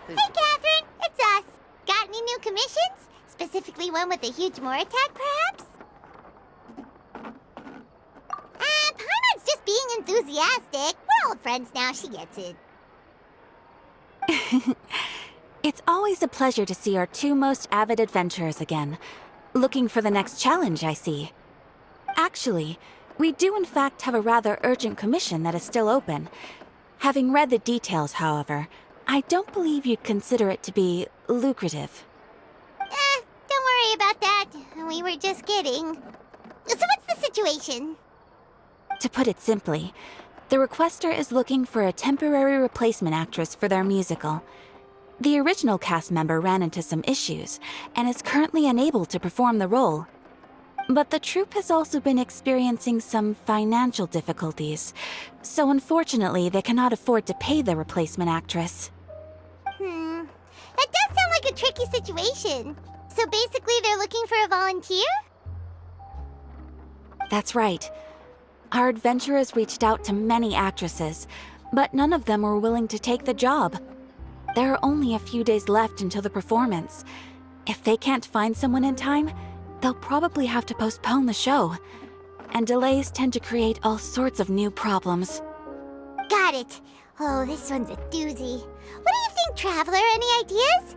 Hey, Catherine, it's us. Got any new commissions? Specifically one with a huge more attack, perhaps? Paimon's just being enthusiastic. We're old friends now, she gets it. It's always a pleasure to see our two most avid adventurers again. Looking for the next challenge, I see. Actually, we do in fact have a rather urgent commission that is still open. Having read the details, however, I don't believe you'd consider it to be lucrative. Don't worry about that. We were just kidding. So what's the situation? To put it simply, the requester is looking for a temporary replacement actress for their musical. The original cast member ran into some issues and is currently unable to perform the role. But the troupe has also been experiencing some financial difficulties, so unfortunately they cannot afford to pay the replacement actress. That does sound like a tricky situation. So basically they're looking for a volunteer? That's right. Our adventurers reached out to many actresses, but none of them were willing to take the job. There are only a few days left until the performance. If they can't find someone in time, they'll probably have to postpone the show. And delays tend to create all sorts of new problems. Got it. Oh, this one's a doozy. What do you think, Traveler? Any ideas?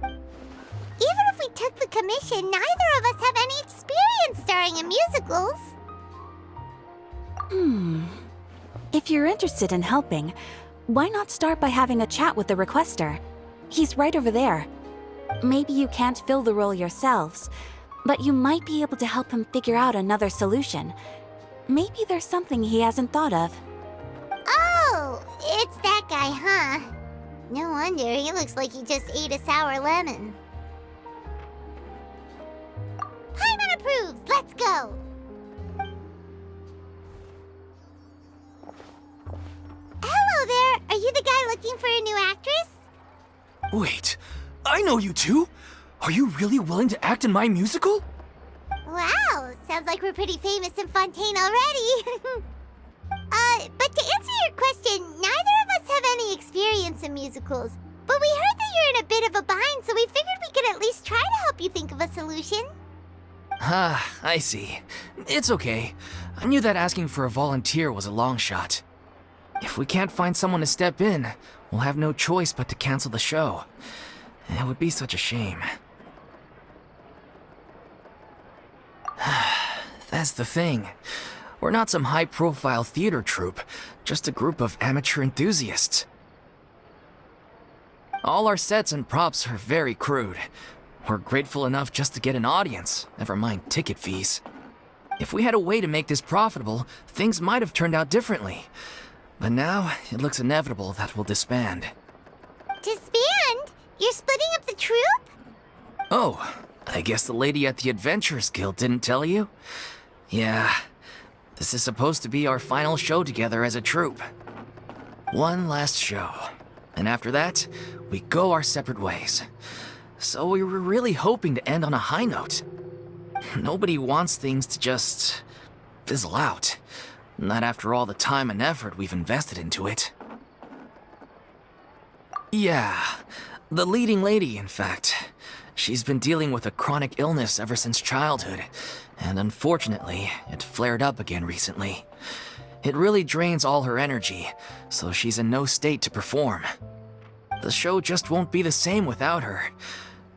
Even if we took the commission, neither of us have any experience starring in musicals. If you're interested in helping, why not start by having a chat with the requester? He's right over there. Maybe you can't fill the role yourselves, but you might be able to help him figure out another solution. Maybe there's something he hasn't thought of. Oh, it's that guy, huh? No wonder, he looks like he just ate a sour lemon. Paimon approves, let's go! Hello there, are you the guy looking for a new actress? Wait, I know you two! Are you really willing to act in my musical? Wow, sounds like we're pretty famous in Fontaine already. But to answer your question, neither of us have any experience in musicals. But we heard that you're in a bit of a bind, so we figured we could at least try to help you think of a solution. Ah, I see. It's okay. I knew that asking for a volunteer was a long shot. If we can't find someone to step in, we'll have no choice but to cancel the show. It would be such a shame. That's the thing. We're not some high-profile theater troupe, just a group of amateur enthusiasts. All our sets and props are very crude. We're grateful enough just to get an audience, never mind ticket fees. If we had a way to make this profitable, things might have turned out differently. But now, it looks inevitable that we'll disband. Disband? You're splitting up the troupe? Oh, I guess the lady at the Adventurers Guild didn't tell you? Yeah, this is supposed to be our final show together as a troupe. One last show, and after that, we go our separate ways. So we were really hoping to end on a high note. Nobody wants things to just fizzle out. Not after all the time and effort we've invested into it. Yeah, the leading lady, in fact. She's been dealing with a chronic illness ever since childhood, and unfortunately, it flared up again recently. It really drains all her energy, so she's in no state to perform. The show just won't be the same without her.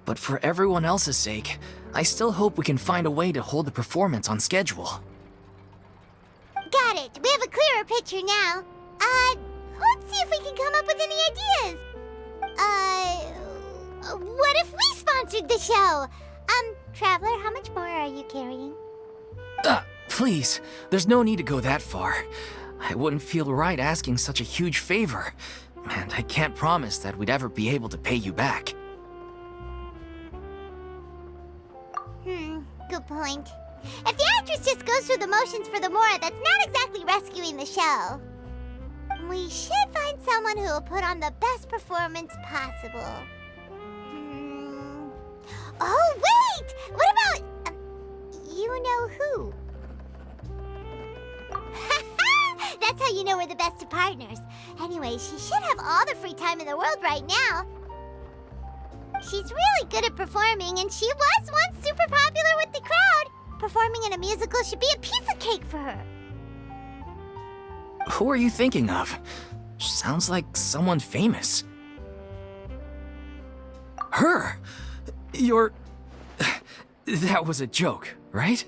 But for everyone else's sake, I still hope we can find a way to hold the performance on schedule. Got it. We have a clearer picture now. Let's see if we can come up with any ideas. What if we sponsored the show? Traveler, how much more are you carrying? Please, there's no need to go that far. I wouldn't feel right asking such a huge favor, and I can't promise that we'd ever be able to pay you back. Good point. If the actress just goes through the motions for the Mora, that's not exactly rescuing the show. We should find someone who will put on the best performance possible. Oh, wait! What about... you know who? That's how you know we're the best of partners. Anyway, she should have all the free time in the world right now. She's really good at performing, and she was once super popular with the crowd. Performing in a musical should be a piece of cake for her. Who are you thinking of? Sounds like someone famous. Her? You're... That was a joke, right?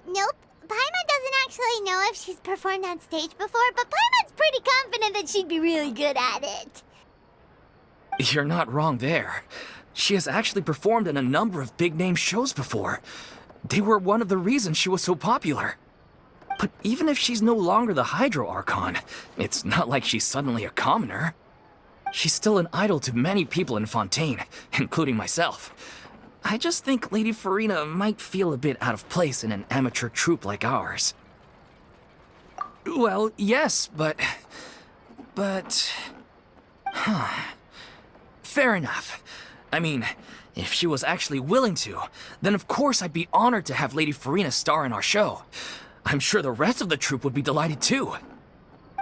Nope. Paimon doesn't actually know if she's performed on stage before, but Paimon's pretty confident that she'd be really good at it. You're not wrong there. She has actually performed in a number of big-name shows before. They were one of the reasons she was so popular. But even if she's no longer the Hydro Archon, it's not like she's suddenly a commoner. She's still an idol to many people in Fontaine, including myself. I just think Lady Furina might feel a bit out of place in an amateur troupe like ours. Well, yes, but... Fair enough. I mean, if she was actually willing to, then of course I'd be honored to have Lady Furina star in our show. I'm sure the rest of the troupe would be delighted too.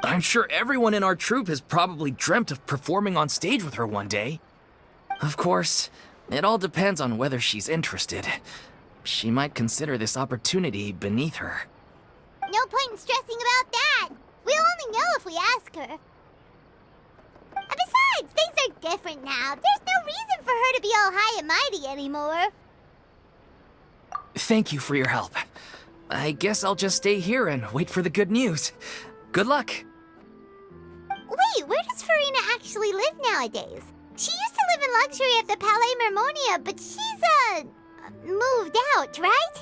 I'm sure everyone in our troupe has probably dreamt of performing on stage with her one day. Of course, it all depends on whether she's interested. She might consider this opportunity beneath her. No point in stressing about that. We'll only know if we ask her. And besides, things are different now. There's no reason for her to be all high and mighty anymore. Thank you for your help. I guess I'll just stay here and wait for the good news. Good luck. Wait, where does Furina actually live nowadays? She used to live in luxury at the Palais Mermonia, but she's, moved out, right?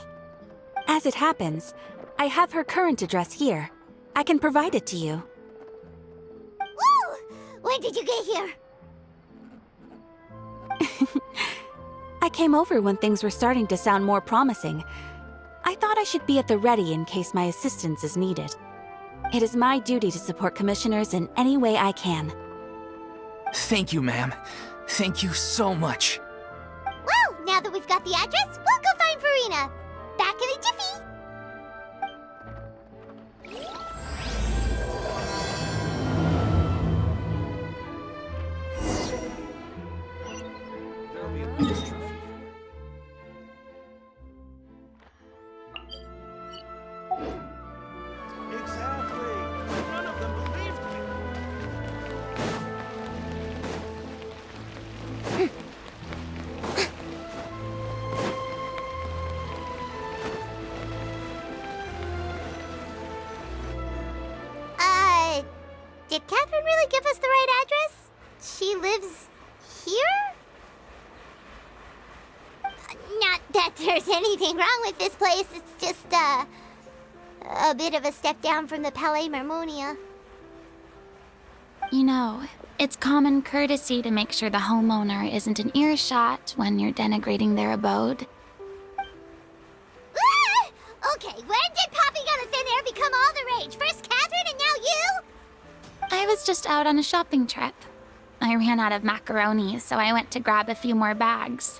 As it happens, I have her current address here. I can provide it to you. Woo! When did you get here? I came over when things were starting to sound more promising. I thought I should be at the ready in case my assistance is needed. It is my duty to support commissioners in any way I can. Thank you, ma'am. Thank you so much. Well, now that we've got the address, we'll go find Furina. Back in a jiffy. Did Catherine really give us the right address? She lives here? Not that there's anything wrong with this place. It's just, a bit of a step down from the Palais Mermonia. You know, it's common courtesy to make sure the homeowner isn't an earshot when you're denigrating their abode. Ah! Okay, when did popping on a thin air become all the rage? First Catherine and now you? I was just out on a shopping trip. I ran out of macaroni, so I went to grab a few more bags.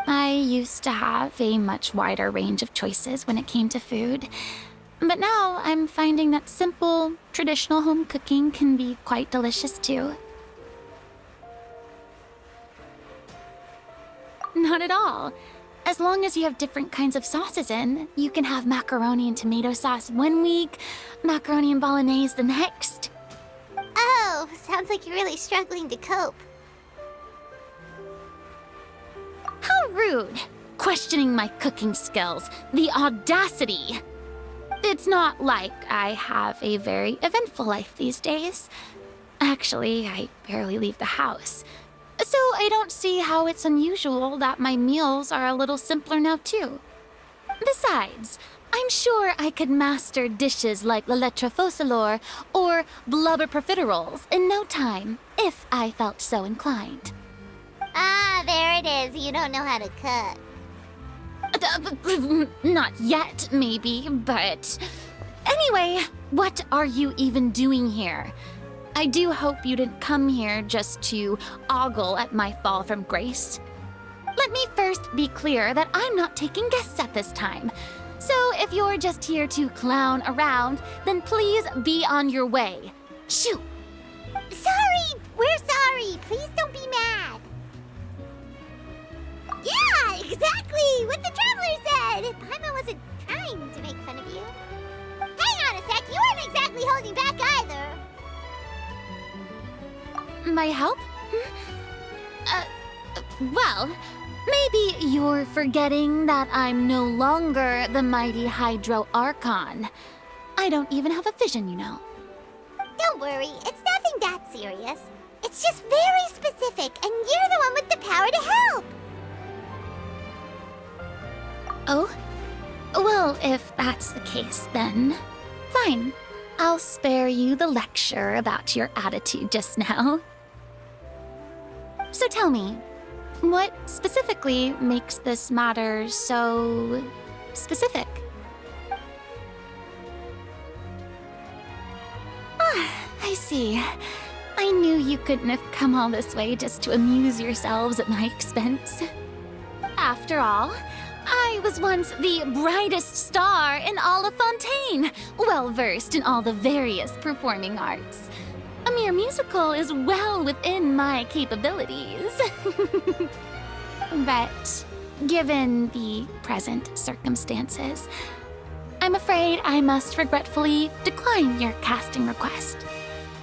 I used to have a much wider range of choices when it came to food, but now I'm finding that simple, traditional home cooking can be quite delicious too. Not at all. As long as you have different kinds of sauces in, you can have macaroni and tomato sauce one week, macaroni and bolognese the next. Oh, sounds like you're really struggling to cope. How rude! Questioning my cooking skills. The audacity! It's not like I have a very eventful life these days. Actually, I barely leave the house. So I don't see how it's unusual that my meals are a little simpler now too. Besides, I'm sure I could master dishes like la lettre faucilor or blubber profiteroles in no time, if I felt so inclined. Ah, there it is. You don't know how to cook. Not yet, maybe, but... Anyway, what are you even doing here? I do hope you didn't come here just to ogle at my fall from grace. Let me first be clear that I'm not taking guests at this time. So if you're just here to clown around, then please be on your way. Shoo! Sorry! We're sorry! Please don't be mad! Yeah, exactly! What the traveler said! Paimon wasn't trying to make fun of you. Hang on a sec, you weren't exactly holding back either. My help? Well, maybe you're forgetting that I'm no longer the mighty Hydro Archon. I don't even have a vision, you know. Don't worry, it's nothing that serious. It's just very specific, and you're the one with the power to help! Oh? Well, if that's the case, then fine. I'll spare you the lecture about your attitude just now. So tell me, what specifically makes this matter so specific? Ah, I see. I knew you couldn't have come all this way just to amuse yourselves at my expense. After all, I was once the brightest star in all of Fontaine, well-versed in all the various performing arts. A mere musical is well within my capabilities. But given the present circumstances, I'm afraid I must regretfully decline your casting request.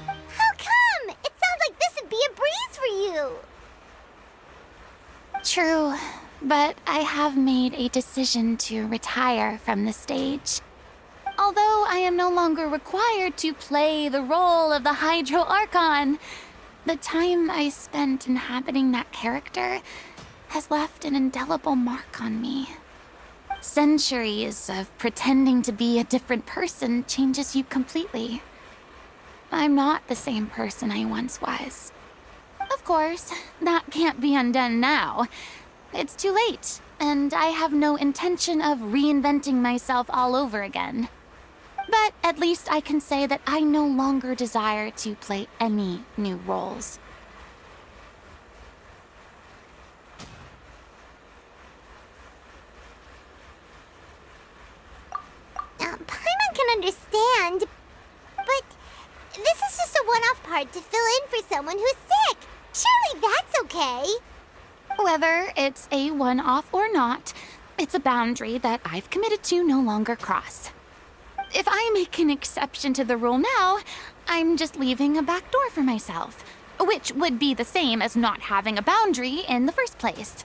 How come? It sounds like this would be a breeze for you. True, but I have made a decision to retire from the stage. Although I am no longer required to play the role of the Hydro Archon, the time I spent inhabiting that character has left an indelible mark on me. Centuries of pretending to be a different person changes you completely. I'm not the same person I once was. Of course, that can't be undone now. It's too late, and I have no intention of reinventing myself all over again. But at least I can say that I no longer desire to play any new roles. Paimon can understand, but this is just a one-off part to fill in for someone who's sick. Surely that's okay. Whether it's a one-off or not, it's a boundary that I've committed to no longer cross. If I make an exception to the rule now, I'm just leaving a back door for myself, which would be the same as not having a boundary in the first place.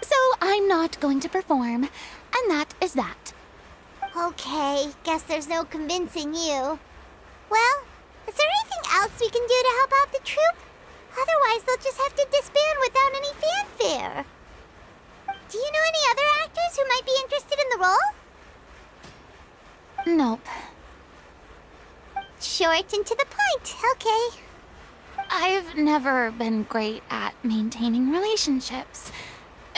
So I'm not going to perform, and that is that. Okay, guess there's no convincing you. Well, is there anything else we can do to help out the troupe? Otherwise, they'll just have to disband without any fanfare. Do you know any other actors who might be interested in the role? Nope. Short and to the point, okay. I've never been great at maintaining relationships.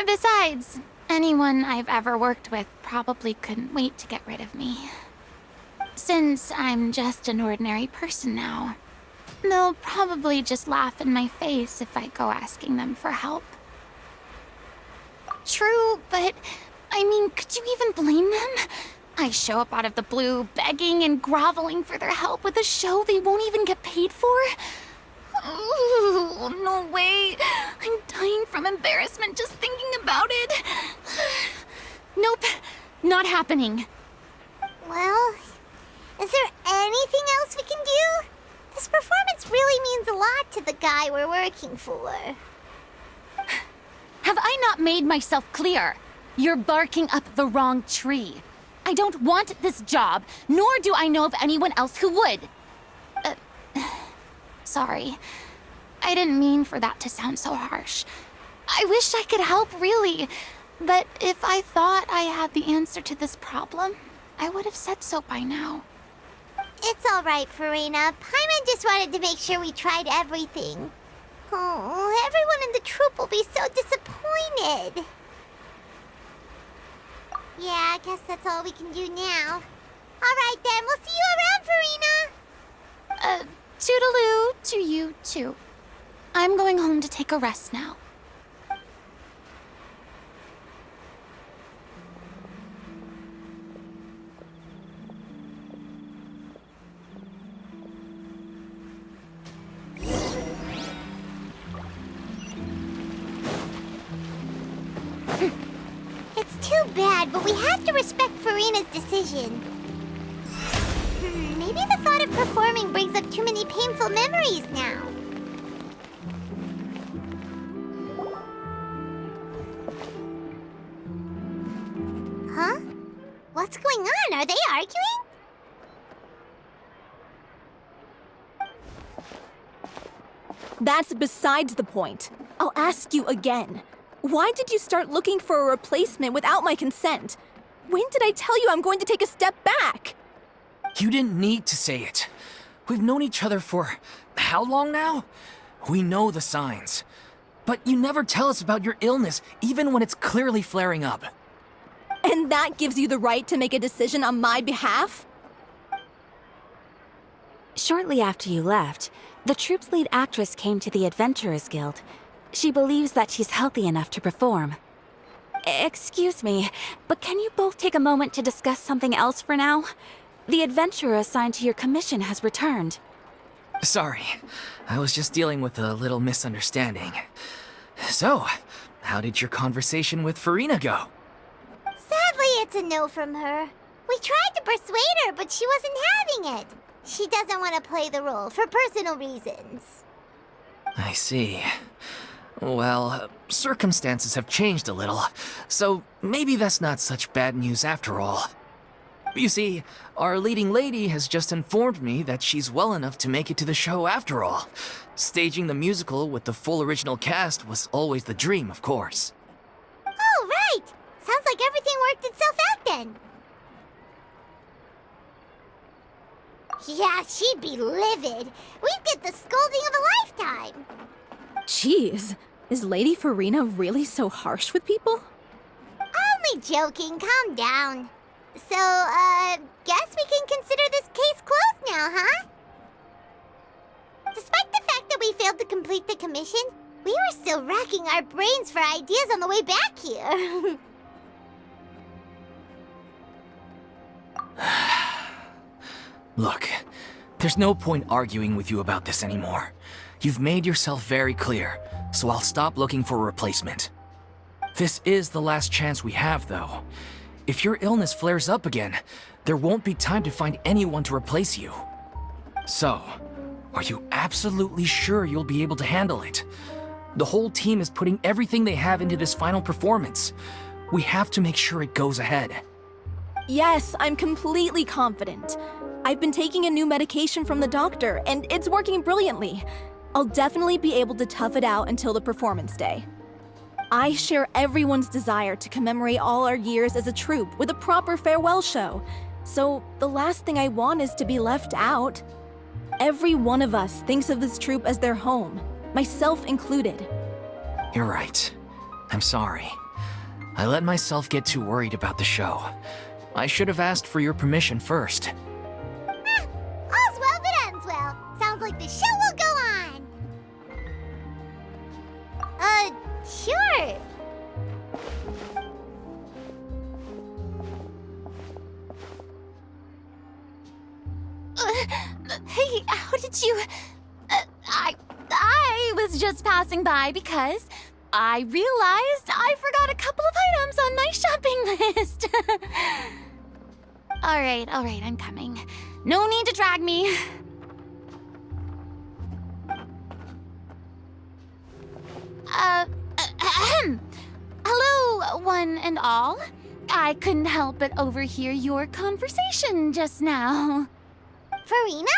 Besides, anyone I've ever worked with probably couldn't wait to get rid of me. Since I'm just an ordinary person now, they'll probably just laugh in my face if I go asking them for help. True, but I mean, could you even blame them? I show up out of the blue, begging and groveling for their help with a show they won't even get paid for? Oh, no way. I'm dying from embarrassment just thinking about it. Nope, not happening. Well, is there anything else we can do? This performance really means a lot to the guy we're working for. Have I not made myself clear? You're barking up the wrong tree. I don't want this job, nor do I know of anyone else who would. Sorry. I didn't mean for that to sound so harsh. I wish I could help, really. But if I thought I had the answer to this problem, I would have said so by now. It's all right, Furina. Paimon just wanted to make sure we tried everything. Oh, everyone in the troupe will be so disappointed. Yeah, I guess that's all we can do now. All right, then. We'll see you around, Furina. Toodaloo to you, too. I'm going home to take a rest now. too bad, but we have to respect Furina's decision. Maybe the thought of performing brings up too many painful memories now. Huh? What's going on? Are they arguing? That's besides the point. I'll ask you again. Why did you start looking for a replacement without my consent? When did I tell you I'm going to take a step back? You didn't need to say it. We've known each other for how long now? We know the signs. But you never tell us about your illness, even when it's clearly flaring up. And that gives you the right to make a decision on my behalf? Shortly after you left, the troupe's lead actress came to the Adventurers Guild. She believes that she's healthy enough to perform. Excuse me, but can you both take a moment to discuss something else for now? The adventurer assigned to your commission has returned. Sorry, I was just dealing with a little misunderstanding. So, how did your conversation with Furina go? Sadly, it's a no from her. We tried to persuade her, but she wasn't having it. She doesn't want to play the role for personal reasons. I see. Well, circumstances have changed a little, so maybe that's not such bad news after all. You see, our leading lady has just informed me that she's well enough to make it to the show after all. Staging the musical with the full original cast was always the dream, of course. Oh, right! Sounds like everything worked itself out then. Yeah, she'd be livid. We'd get the scolding of a lifetime. Jeez, is Lady Furina really so harsh with people? Only joking, calm down. So, guess we can consider this case closed now, huh? Despite the fact that we failed to complete the commission, we were still racking our brains for ideas on the way back here. Look, there's no point arguing with you about this anymore. You've made yourself very clear, so I'll stop looking for a replacement. This is the last chance we have, though. If your illness flares up again, there won't be time to find anyone to replace you. So, are you absolutely sure you'll be able to handle it? The whole team is putting everything they have into this final performance. We have to make sure it goes ahead. Yes, I'm completely confident. I've been taking a new medication from the doctor, and it's working brilliantly. I'll definitely be able to tough it out until the performance day. I share everyone's desire to commemorate all our years as a troupe with a proper farewell show. So the last thing I want is to be left out. Every one of us thinks of this troupe as their home, myself included. You're right. I'm sorry. I let myself get too worried about the show. I should have asked for your permission first. All's well that ends well. Sounds like the show will go on. Sure. Hey, how did you... I was just passing by because I realized I forgot a couple of items on my shopping list. All right, I'm coming. No need to drag me. Hello, one and all. I couldn't help but overhear your conversation just now. Furina?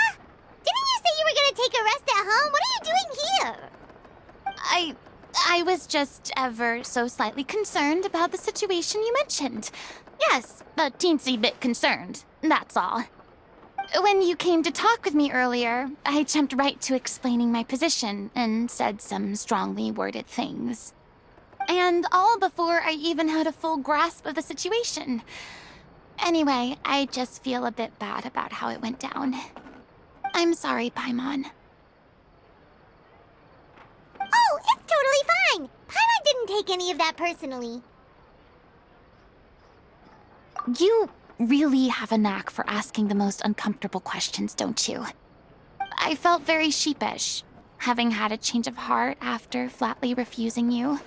Didn't you say you were gonna take a rest at home? What are you doing here? I was just ever so slightly concerned about the situation you mentioned. Yes, a teensy bit concerned, that's all. When you came to talk with me earlier, I jumped right to explaining my position and said some strongly worded things. And all before I even had a full grasp of the situation. Anyway, I just feel a bit bad about how it went down. I'm sorry, Paimon. Oh, it's totally fine. Paimon didn't take any of that personally. You really have a knack for asking the most uncomfortable questions, don't you? I felt very sheepish, having had a change of heart after flatly refusing you.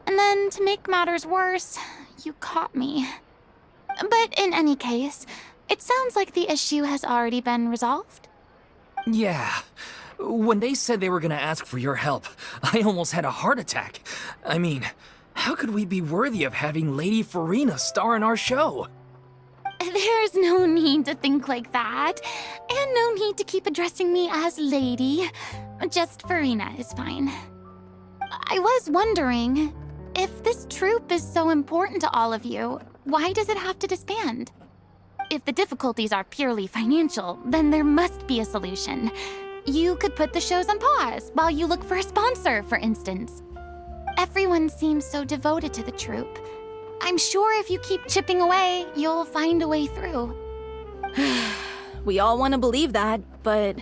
And then, to make matters worse, You caught me. But in any case, it sounds like the issue has already been resolved. Yeah. When they said they were gonna ask for your help, I almost had a heart attack. I mean, how could we be worthy of having Lady Furina star in our show? There's no need to think like that, and no need to keep addressing me as Lady. Just Furina is fine. I was wondering, if this troupe is so important to all of you, why does it have to disband? If the difficulties are purely financial, then there must be a solution. You could put the shows on pause while you look for a sponsor, for instance. Everyone seems so devoted to the troupe. I'm sure if you keep chipping away, you'll find a way through. We all want to believe that, but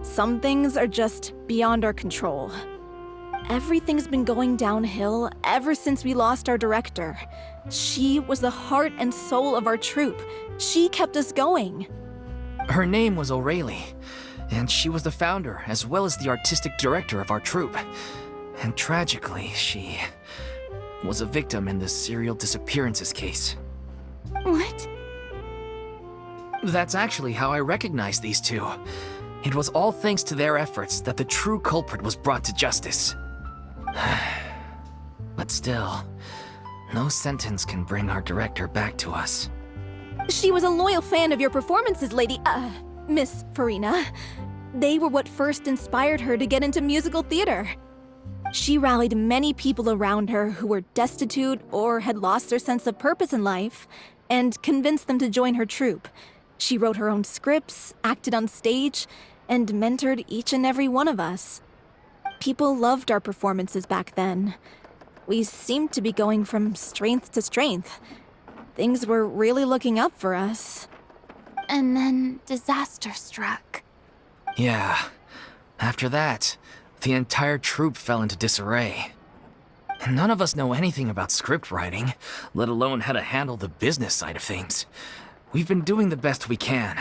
some things are just beyond our control. Everything's been going downhill ever since we lost our director. She was the heart and soul of our troupe. She kept us going. Her name was O'Reilly, and she was the founder as well as the artistic director of our troupe. And tragically, she was a victim in the serial disappearances case. What? That's actually how I recognized these two. It was all thanks to their efforts that the true culprit was brought to justice. But still, no sentence can bring our director back to us. She was a loyal fan of your performances, Miss Furina. They were what first inspired her to get into musical theater. She rallied many people around her who were destitute or had lost their sense of purpose in life, and convinced them to join her troupe. She wrote her own scripts, acted on stage, and mentored each and every one of us. People loved our performances back then. We seemed to be going from strength to strength. Things were really looking up for us. And then disaster struck. Yeah. After that, the entire troupe fell into disarray. None of us know anything about script writing, let alone how to handle the business side of things. We've been doing the best we can.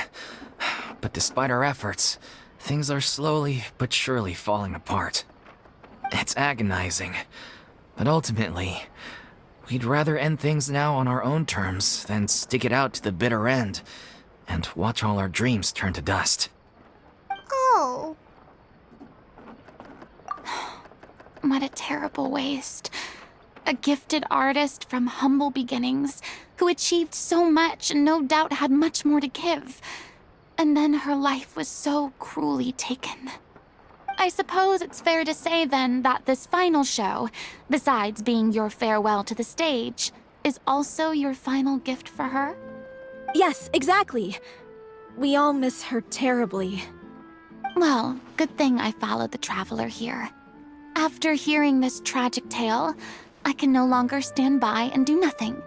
But despite our efforts, things are slowly but surely falling apart. It's agonizing. But ultimately, we'd rather end things now on our own terms than stick it out to the bitter end and watch all our dreams turn to dust. Oh. What a terrible waste. A gifted artist from humble beginnings who achieved so much and no doubt had much more to give. And then her life was so cruelly taken. I suppose it's fair to say then that this final show, besides being your farewell to the stage, is also your final gift for her? Yes, exactly. We all miss her terribly. Well, good thing I followed the traveler here. After hearing this tragic tale, I can no longer stand by and do nothing.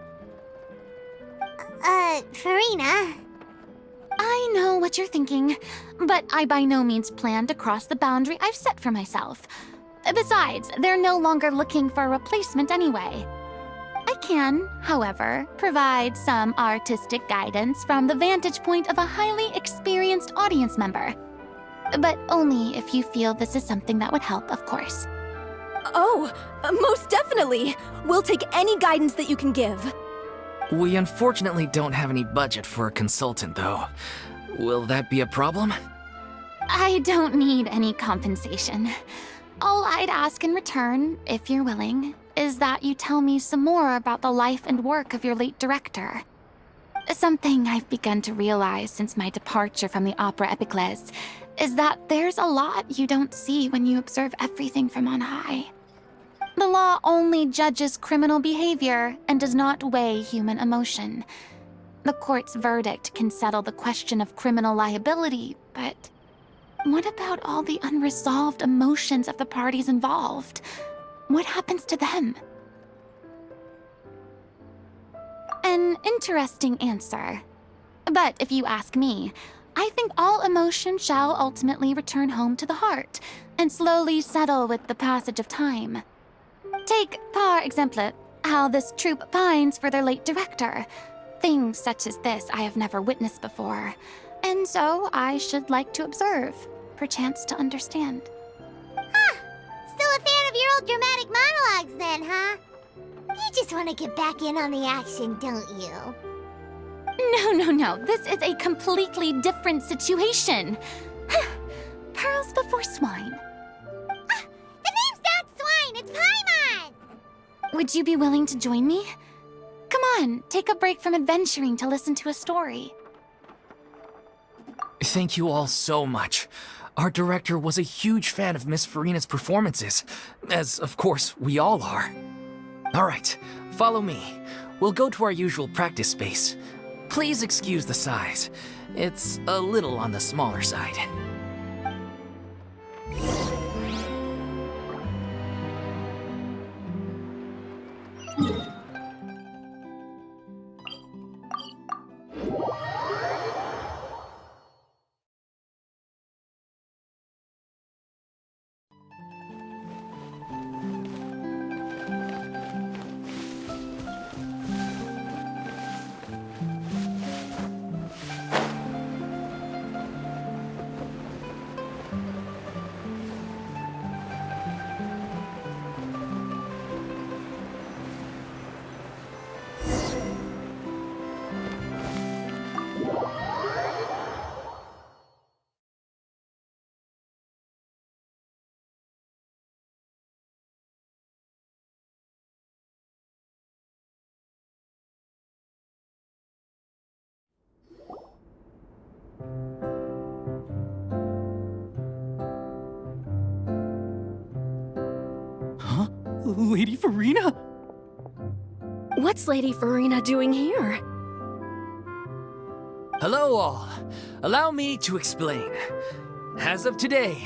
Furina. I know what you're thinking, but I by no means plan to cross the boundary I've set for myself. Besides, they're no longer looking for a replacement anyway. I can, however, provide some artistic guidance from the vantage point of a highly experienced audience member. But only if you feel this is something that would help, of course. Oh, most definitely! We'll take any guidance that you can give. We unfortunately don't have any budget for a consultant, though. Will that be a problem? I don't need any compensation. All I'd ask in return, if you're willing, is that you tell me some more about the life and work of your late director. Something I've begun to realize since my departure from the Opera Epiclese is that there's a lot you don't see when you observe everything from on high. The law only judges criminal behavior and does not weigh human emotion. The court's verdict can settle the question of criminal liability, but what about all the unresolved emotions of the parties involved? What happens to them? An interesting answer. But if you ask me, I think all emotion shall ultimately return home to the heart and slowly settle with the passage of time. Take, par exemple, how this troupe pines for their late director. Things such as this I have never witnessed before, and so I should like to observe, perchance to understand. Huh. Still a fan of your old dramatic monologues then, huh? You just want to get back in on the action, don't you? No. This is a completely different situation. Pearls before swine. The name's not Swine, it's Paimon! Would you be willing to join me? Come on, take a break from adventuring to listen to a story. Thank you all so much. Our director was a huge fan of Miss Furina's performances, as of course we all are. Alright, follow me. We'll go to our usual practice space. Please excuse the size. It's a little on the smaller side. Huh? Lady Furina? What's Lady Furina doing here? Hello all. Allow me to explain. As of today,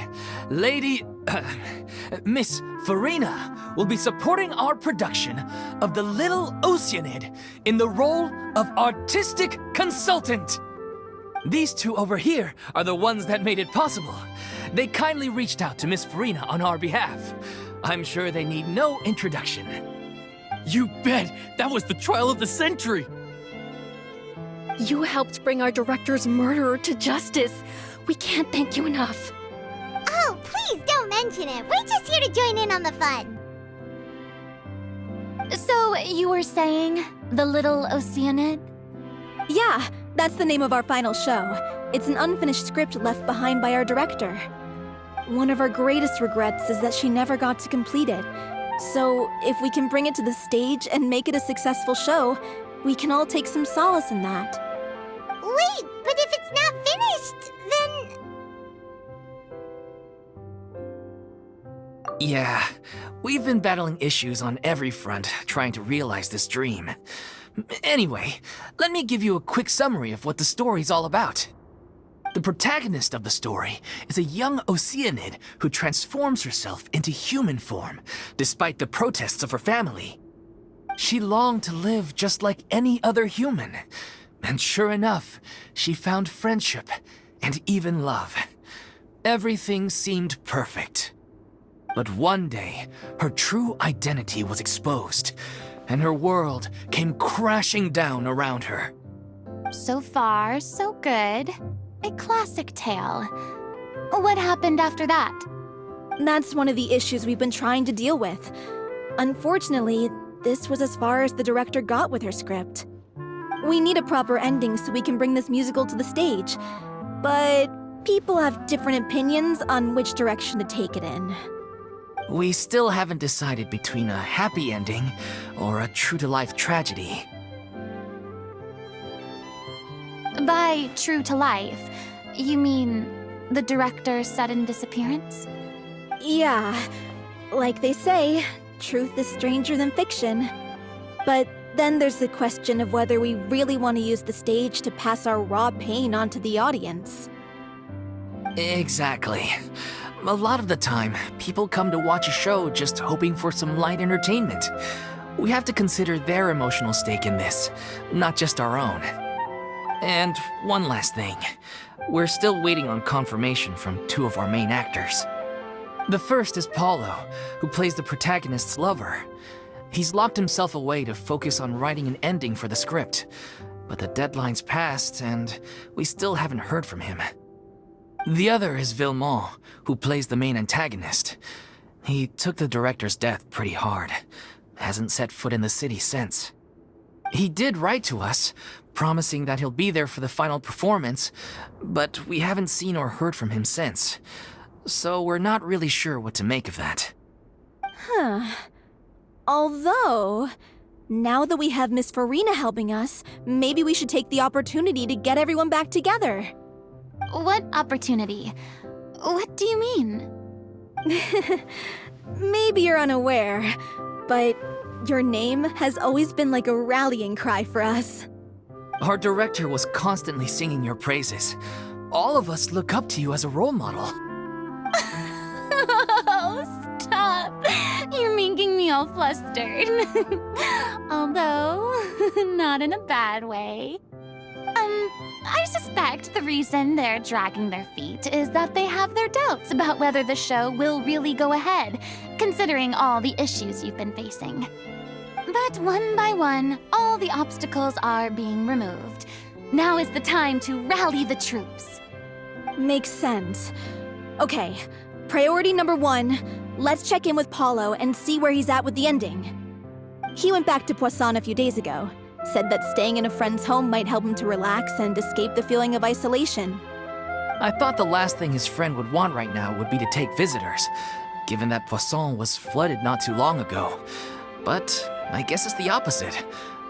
Miss Furina will be supporting our production of The Little Oceanid in the role of artistic consultant. These two over here are the ones that made it possible. They kindly reached out to Miss Furina on our behalf. I'm sure they need no introduction. You bet! That was the trial of the century! You helped bring our director's murderer to justice. We can't thank you enough. Oh, please don't mention it. We're just here to join in on the fun. So, you were saying The Little Oceanid? Yeah, that's the name of our final show. It's an unfinished script left behind by our director. One of our greatest regrets is that she never got to complete it. So, if we can bring it to the stage and make it a successful show, we can all take some solace in that. Wait, but if it's not finished, then... Yeah, we've been battling issues on every front trying to realize this dream. Anyway, let me give you a quick summary of what the story's all about. The protagonist of the story is a young Oceanid who transforms herself into human form, despite the protests of her family. She longed to live just like any other human, and sure enough, she found friendship and even love. Everything seemed perfect. But one day, her true identity was exposed, and her world came crashing down around her. So far, so good. A classic tale. What happened after that? That's one of the issues we've been trying to deal with. Unfortunately, this was as far as the director got with her script. We need a proper ending so we can bring this musical to the stage. But people have different opinions on which direction to take it in. We still haven't decided between a happy ending or a true-to-life tragedy. By true to life, you mean the director's sudden disappearance? Yeah, like they say, truth is stranger than fiction. But then there's the question of whether we really want to use the stage to pass our raw pain onto the audience. Exactly. A lot of the time, people come to watch a show just hoping for some light entertainment. We have to consider their emotional stake in this, not just our own. And one last thing. We're still waiting on confirmation from two of our main actors. The first is Pauleau, who plays the protagonist's lover. He's locked himself away to focus on writing an ending for the script, but the deadline's passed and we still haven't heard from him. The other is Villemont, who plays the main antagonist. He took the director's death pretty hard, hasn't set foot in the city since. He did write to us, promising that he'll be there for the final performance, but we haven't seen or heard from him since. So we're not really sure what to make of that. Although, now that we have Miss Furina helping us, maybe we should take the opportunity to get everyone back together. What opportunity? What do you mean? Maybe you're unaware, but your name has always been like a rallying cry for us. Our director was constantly singing your praises. All of us look up to you as a role model. Oh, stop! You're making me all flustered. Although, not in a bad way. I suspect the reason they're dragging their feet is that they have their doubts about whether the show will really go ahead, considering all the issues you've been facing. But one by one, all the obstacles are being removed. Now is the time to rally the troops. Makes sense. Okay, priority number 1, let's check in with Pauleau and see where he's at with the ending. He went back to Poisson a few days ago, said that staying in a friend's home might help him to relax and escape the feeling of isolation. I thought the last thing his friend would want right now would be to take visitors, given that Poisson was flooded not too long ago. But I guess it's the opposite.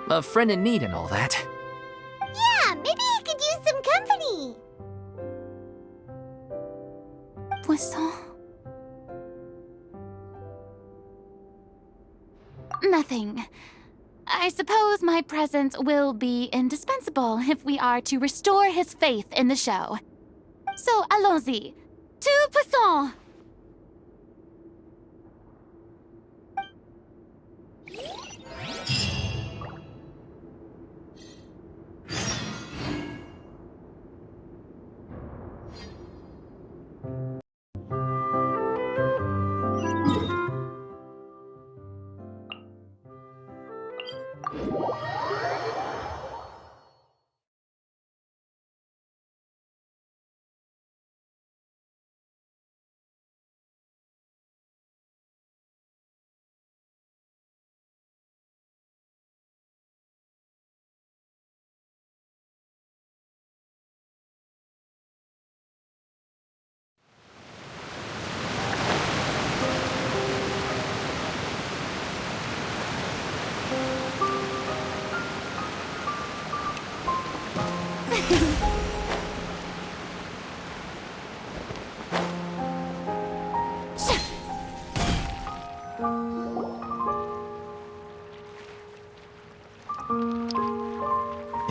A friend in need and all that. Yeah, maybe he could use some company. Poisson? Nothing. I suppose my presence will be indispensable if we are to restore his faith in the show. So, allons-y. To Poisson!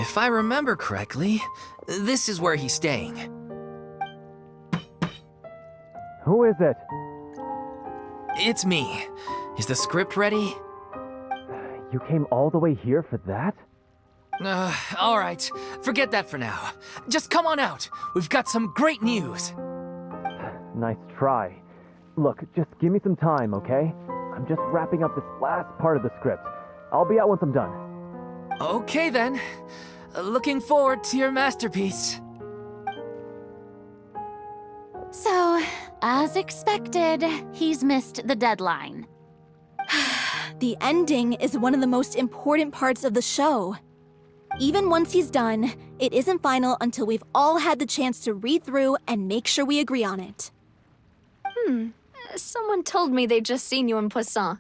If I remember correctly, this is where he's staying. Who is it? It's me. Is the script ready? You came all the way here for that? All right. Forget that for now. Just come on out. We've got some great news. Nice try. Look, just give me some time, okay? I'm just wrapping up this last part of the script. I'll be out once I'm done. Okay then. Looking forward to your masterpiece. So, as expected, he's missed the deadline. The ending is one of the most important parts of the show. Even once he's done, it isn't final until we've all had the chance to read through and make sure we agree on it. Someone told me they'd just seen you in Poisson.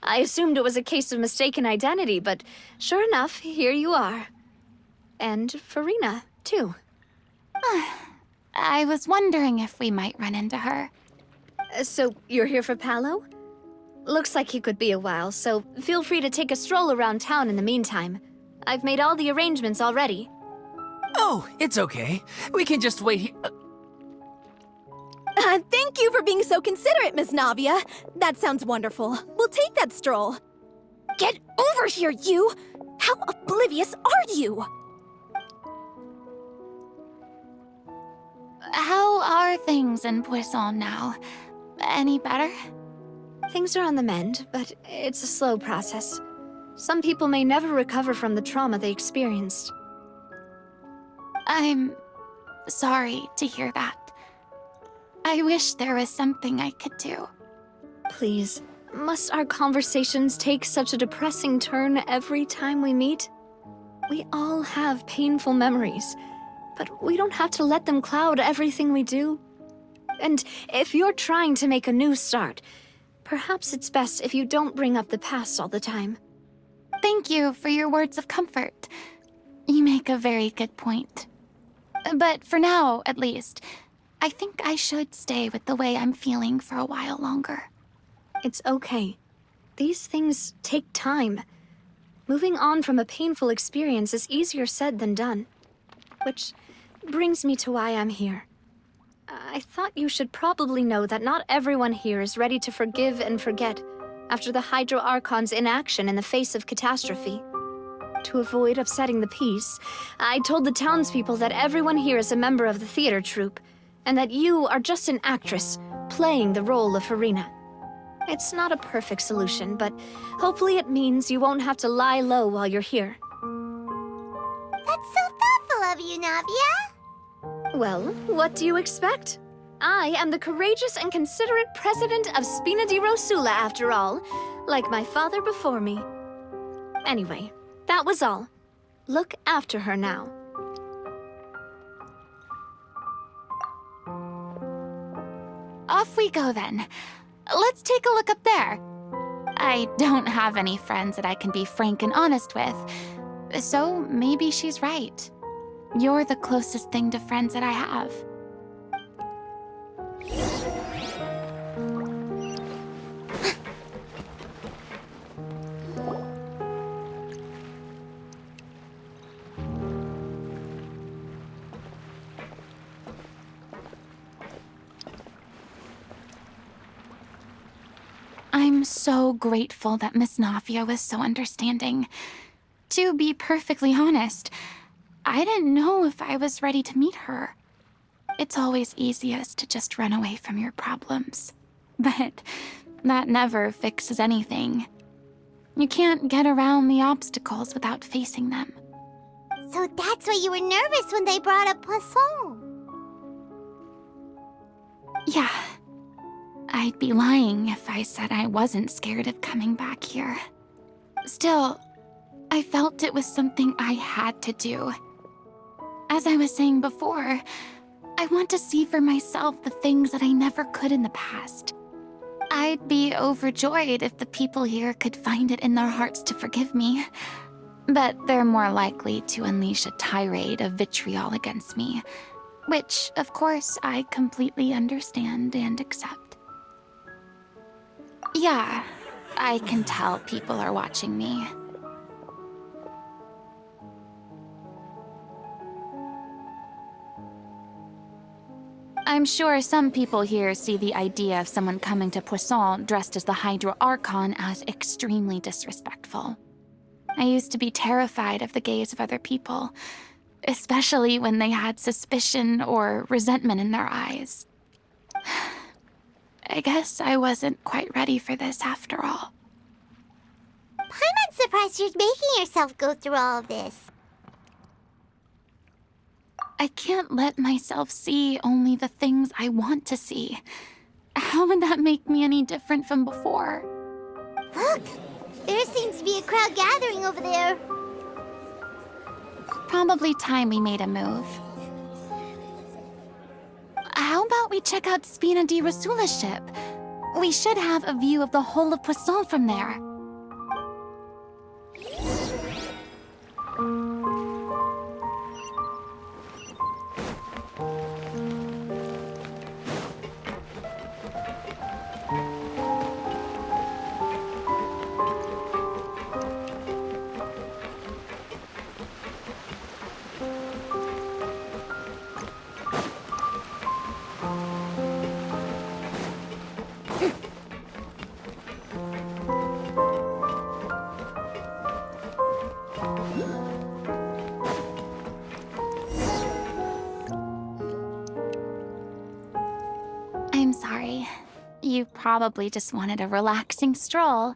I assumed it was a case of mistaken identity, but sure enough, here you are. And Furina, too. I was wondering if we might run into her. So, you're here for Pauleau? Looks like he could be a while, so feel free to take a stroll around town in the meantime. I've made all the arrangements already. Oh, it's okay. We can just wait here. Thank you for being so considerate, Miss Navia. That sounds wonderful. We'll take that stroll. Get over here, you! How oblivious are you? How are things in Poisson now? Any better? Things are on the mend, but it's a slow process. Some people may never recover from the trauma they experienced. I'm sorry to hear that. I wish there was something I could do. Please, Must our conversations take such a depressing turn every time we meet? We all have painful memories, but we don't have to let them cloud everything we do. And if you're trying to make a new start, perhaps it's best if you don't bring up the past all the time. Thank you for your words of comfort. You make a very good point. But for now, at least, I think I should stay with the way I'm feeling for a while longer. It's okay. These things take time. Moving on from a painful experience is easier said than done. Which brings me to why I'm here. I thought you should probably know that not everyone here is ready to forgive and forget after the Hydro Archon's inaction in the face of catastrophe. To avoid upsetting the peace, I told the townspeople that everyone here is a member of the theater troupe, and that you are just an actress playing the role of Furina. It's not a perfect solution, but hopefully it means you won't have to lie low while you're here. That's so thoughtful of you, Navia. Well, what do you expect? I am the courageous and considerate president of Spina di Rosula, after all, like my father before me. Anyway, that was all. Look after her now. Off we go then. Let's take a look up there. I don't have any friends that I can be frank and honest with, so maybe she's right. You're the closest thing to friends that I have. I'm so grateful that Miss Navia was so understanding. To be perfectly honest, I didn't know if I was ready to meet her. It's always easiest to just run away from your problems. But that never fixes anything. You can't get around the obstacles without facing them. So that's why you were nervous when they brought up Poisson. Yeah. I'd be lying if I said I wasn't scared of coming back here. Still, I felt it was something I had to do. As I was saying before, I want to see for myself the things that I never could in the past. I'd be overjoyed if the people here could find it in their hearts to forgive me. But they're more likely to unleash a tirade of vitriol against me, which, of course, I completely understand and accept. Yeah, I can tell people are watching me. I'm sure some people here see the idea of someone coming to Poisson dressed as the Hydro Archon as extremely disrespectful. I used to be terrified of the gaze of other people, especially when they had suspicion or resentment in their eyes. I guess I wasn't quite ready for this after all. I'm not surprised you're making yourself go through all of this. I can't let myself see only the things I want to see. How would that make me any different from before? Look! There seems to be a crowd gathering over there. Probably time we made a move. How about we check out Spina di Rosula's ship? We should have a view of the whole of Poisson from there. I'm sorry. You probably just wanted a relaxing stroll,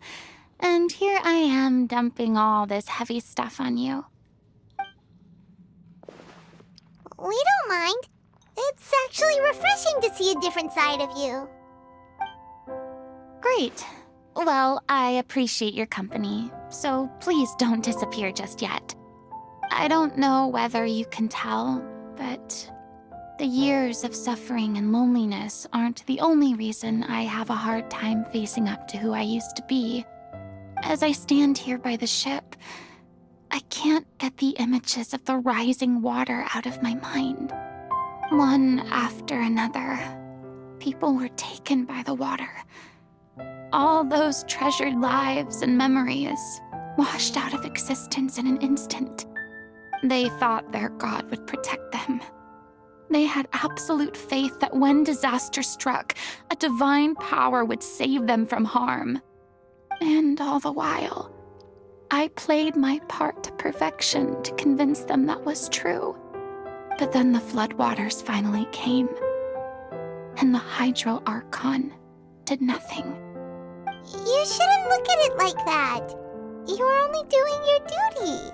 and here I am dumping all this heavy stuff on you. We don't mind. It's actually refreshing to see a different side of you. Great. Well, I appreciate your company, so please don't disappear just yet. I don't know whether you can tell, but the years of suffering and loneliness aren't the only reason I have a hard time facing up to who I used to be. As I stand here by the ship, I can't get the images of the rising water out of my mind. One after another, people were taken by the water. All those treasured lives and memories washed out of existence in an instant. They thought their god would protect them. They had absolute faith that when disaster struck, a divine power would save them from harm. And all the while, I played my part to perfection to convince them that was true. But then the floodwaters finally came, and the Hydro Archon did nothing. You shouldn't look at it like that. You were only doing your duty.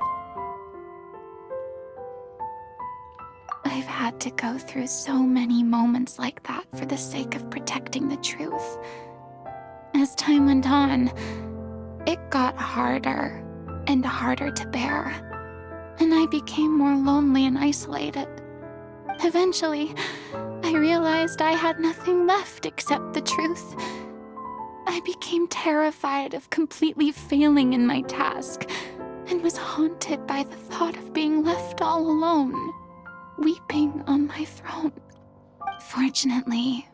I've had to go through so many moments like that for the sake of protecting the truth. As time went on, it got harder and harder to bear, and I became more lonely and isolated. Eventually, I realized I had nothing left except the truth. I became terrified of completely failing in my task, and was haunted by the thought of being left all alone, weeping on my throne. Fortunately,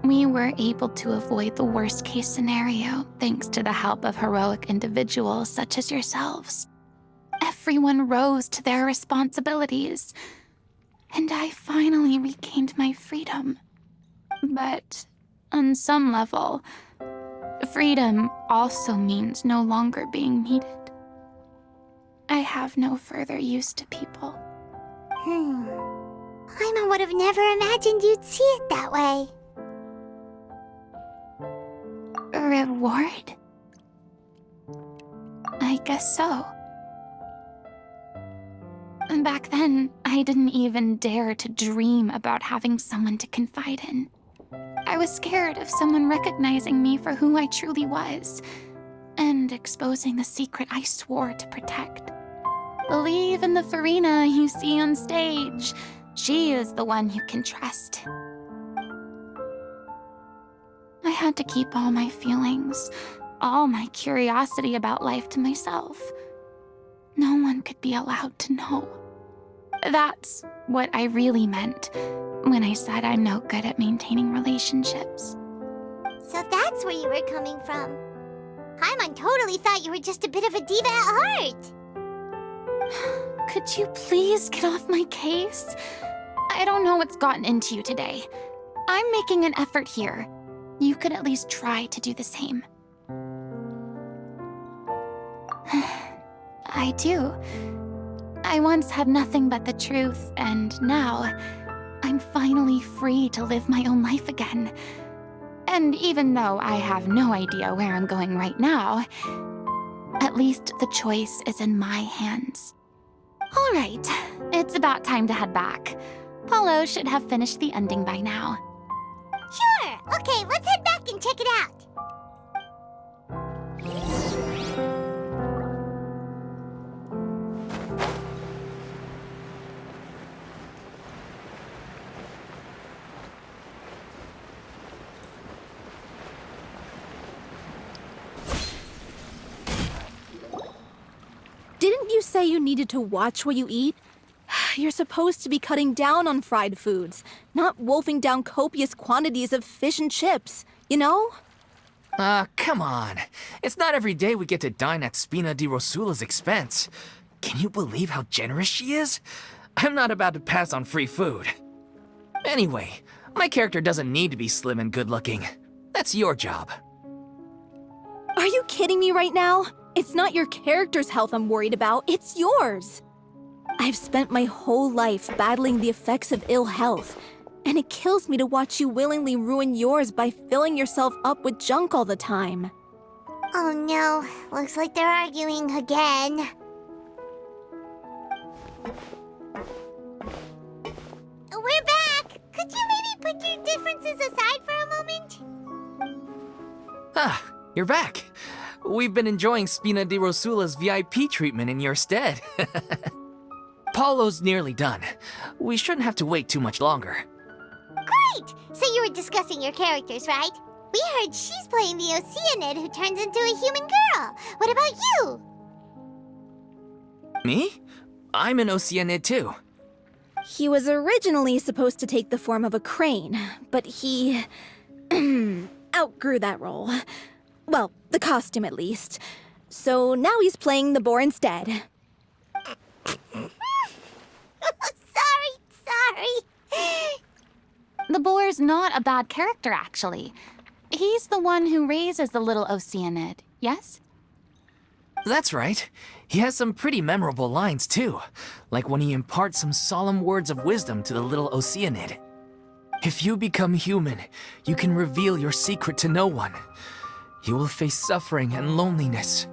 we were able to avoid the worst-case scenario thanks to the help of heroic individuals such as yourselves. Everyone rose to their responsibilities, and I finally regained my freedom. But on some level, freedom also means no longer being needed. I have no further use to people. Paimon would have never imagined you'd see it that way. A reward? I guess so. Back then, I didn't even dare to dream about having someone to confide in. I was scared of someone recognizing me for who I truly was, and exposing the secret I swore to protect. Believe in the Furina you see on stage. She is the one you can trust. I had to keep all my feelings, all my curiosity about life to myself. No one could be allowed to know. That's what I really meant when I said I'm no good at maintaining relationships. So that's where you were coming from. Paimon totally thought you were just a bit of a diva at heart. Could you please get off my case? I don't know what's gotten into you today. I'm making an effort here. You could at least try to do the same. I do. I once had nothing but the truth, and now I'm finally free to live my own life again. And even though I have no idea where I'm going right now, at least the choice is in my hands. All right, it's about time to head back. Pauleau should have finished the ending by now. Sure. Okay, let's head back and check it out. Didn't you say you needed to watch what you eat? You're supposed to be cutting down on fried foods, not wolfing down copious quantities of fish and chips, you know? Come on. It's not every day we get to dine at Spina di Rosula's expense. Can you believe how generous she is? I'm not about to pass on free food. Anyway, my character doesn't need to be slim and good-looking. That's your job. Are you kidding me right now? It's not your character's health I'm worried about, it's yours. I've spent my whole life battling the effects of ill health, and it kills me to watch you willingly ruin yours by filling yourself up with junk all the time. Oh no, looks like they're arguing again. We're back! Could you maybe put your differences aside for a moment? You're back. We've been enjoying Spina di Rosula's VIP treatment in your stead. Paulo's nearly done. We shouldn't have to wait too much longer. Great! So you were discussing your characters, right? We heard she's playing the Oceanid who turns into a human girl. What about you? Me? I'm an Oceanid too. He was originally supposed to take the form of a crane, but he outgrew that role. Well, the costume at least. So now he's playing the boar instead. Sorry. The boar's not a bad character, actually. He's the one who raises the little Oceanid, yes? That's right. He has some pretty memorable lines too, like when he imparts some solemn words of wisdom to the little Oceanid. If you become human, you can reveal your secret to no one. You will face suffering and loneliness.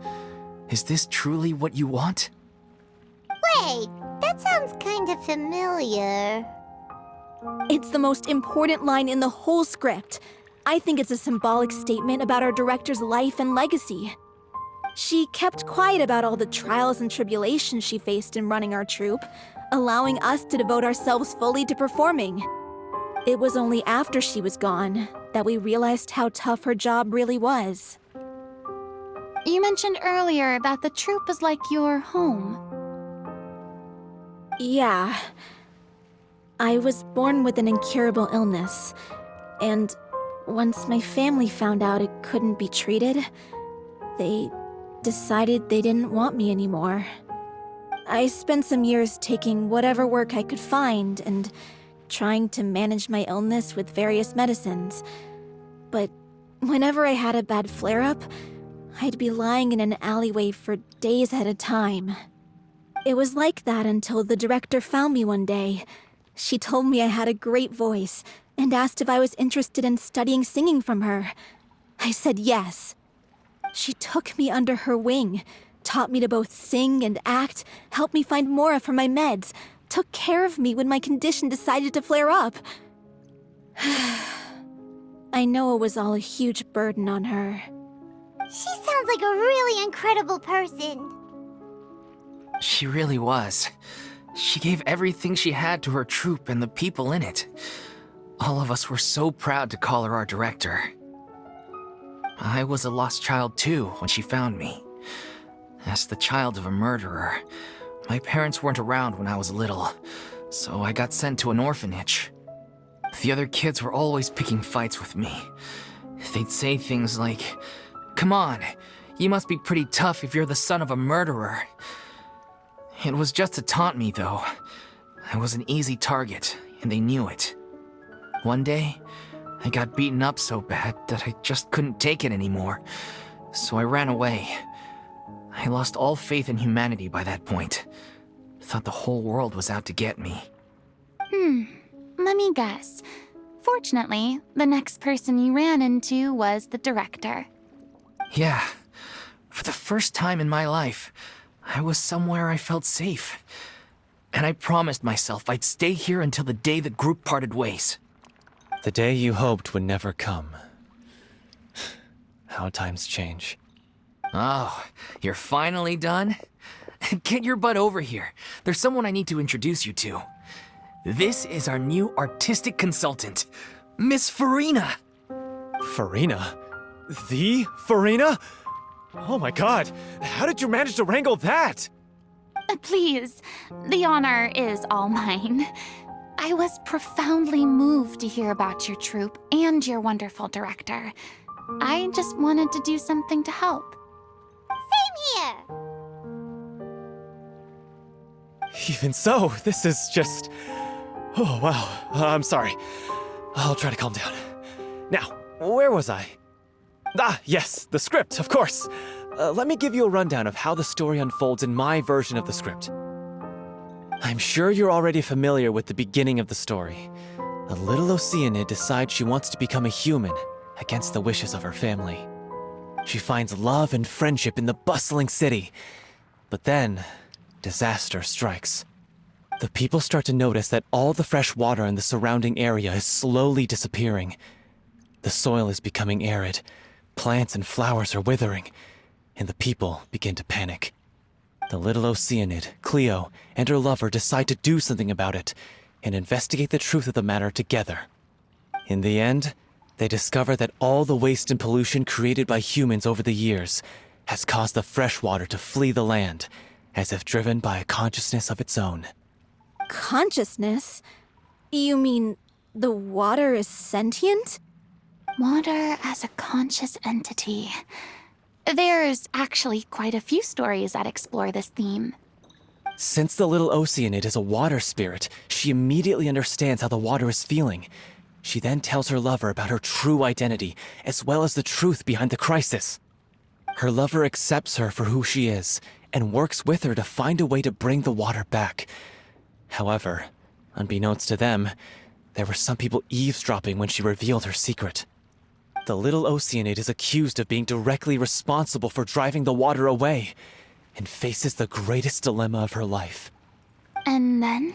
Is this truly what you want? Wait, that sounds kind of familiar. It's the most important line in the whole script. I think it's a symbolic statement about our director's life and legacy. She kept quiet about all the trials and tribulations she faced in running our troupe, allowing us to devote ourselves fully to performing. It was only after she was gone that we realized how tough her job really was. You mentioned earlier that the troupe is like your home. Yeah. I was born with an incurable illness, and once my family found out it couldn't be treated, they decided they didn't want me anymore. I spent some years taking whatever work I could find and trying to manage my illness with various medicines. But whenever I had a bad flare-up, I'd be lying in an alleyway for days at a time. It was like that until the director found me one day. She told me I had a great voice and asked if I was interested in studying singing from her. I said yes. She took me under her wing, taught me to both sing and act, helped me find Mora for my meds, took care of me when my condition decided to flare up. I know it was all a huge burden on her. She sounds like a really incredible person. She really was. She gave everything she had to her troupe and the people in it. All of us were so proud to call her our director. I was a lost child too when she found me. As the child of a murderer, my parents weren't around when I was little, so I got sent to an orphanage. The other kids were always picking fights with me. They'd say things like, "Come on, you must be pretty tough if you're the son of a murderer." It was just to taunt me, though. I was an easy target, and they knew it. One day, I got beaten up so bad that I just couldn't take it anymore, so I ran away. I lost all faith in humanity by that point. Thought the whole world was out to get me. Let me guess. Fortunately, the next person you ran into was the director. Yeah. For the first time in my life, I was somewhere I felt safe. And I promised myself I'd stay here until the day the group parted ways. The day you hoped would never come. How times change. Oh, you're finally done? Get your butt over here. There's someone I need to introduce you to. This is our new artistic consultant, Miss Furina. Furina? The Furina? Oh my god, how did you manage to wrangle that? Please, the honor is all mine. I was profoundly moved to hear about your troupe and your wonderful director. I just wanted to do something to help. Same here. Even so, this is just... Oh, wow. I'm sorry. I'll try to calm down. Now, where was I? Ah, yes, the script, of course. Let me give you a rundown of how the story unfolds in my version of the script. I'm sure you're already familiar with the beginning of the story. A little Oceanid decides she wants to become a human, against the wishes of her family. She finds love and friendship in the bustling city. But then, disaster strikes. The people start to notice that all the fresh water in the surrounding area is slowly disappearing. The soil is becoming arid, plants and flowers are withering, and the people begin to panic. The little Oceanid, Cleo, and her lover decide to do something about it and investigate the truth of the matter together. In the end, they discover that all the waste and pollution created by humans over the years has caused the fresh water to flee the land, as if driven by a consciousness of its own. Consciousness? You mean the water is sentient? Water as a conscious entity. There's actually quite a few stories that explore this theme. Since the little Oceanid is a water spirit, she immediately understands how the water is feeling. She then tells her lover about her true identity, as well as the truth behind the crisis. Her lover accepts her for who she is, and works with her to find a way to bring the water back. However, unbeknownst to them, there were some people eavesdropping when she revealed her secret. The little Oceanid is accused of being directly responsible for driving the water away, and faces the greatest dilemma of her life. And then?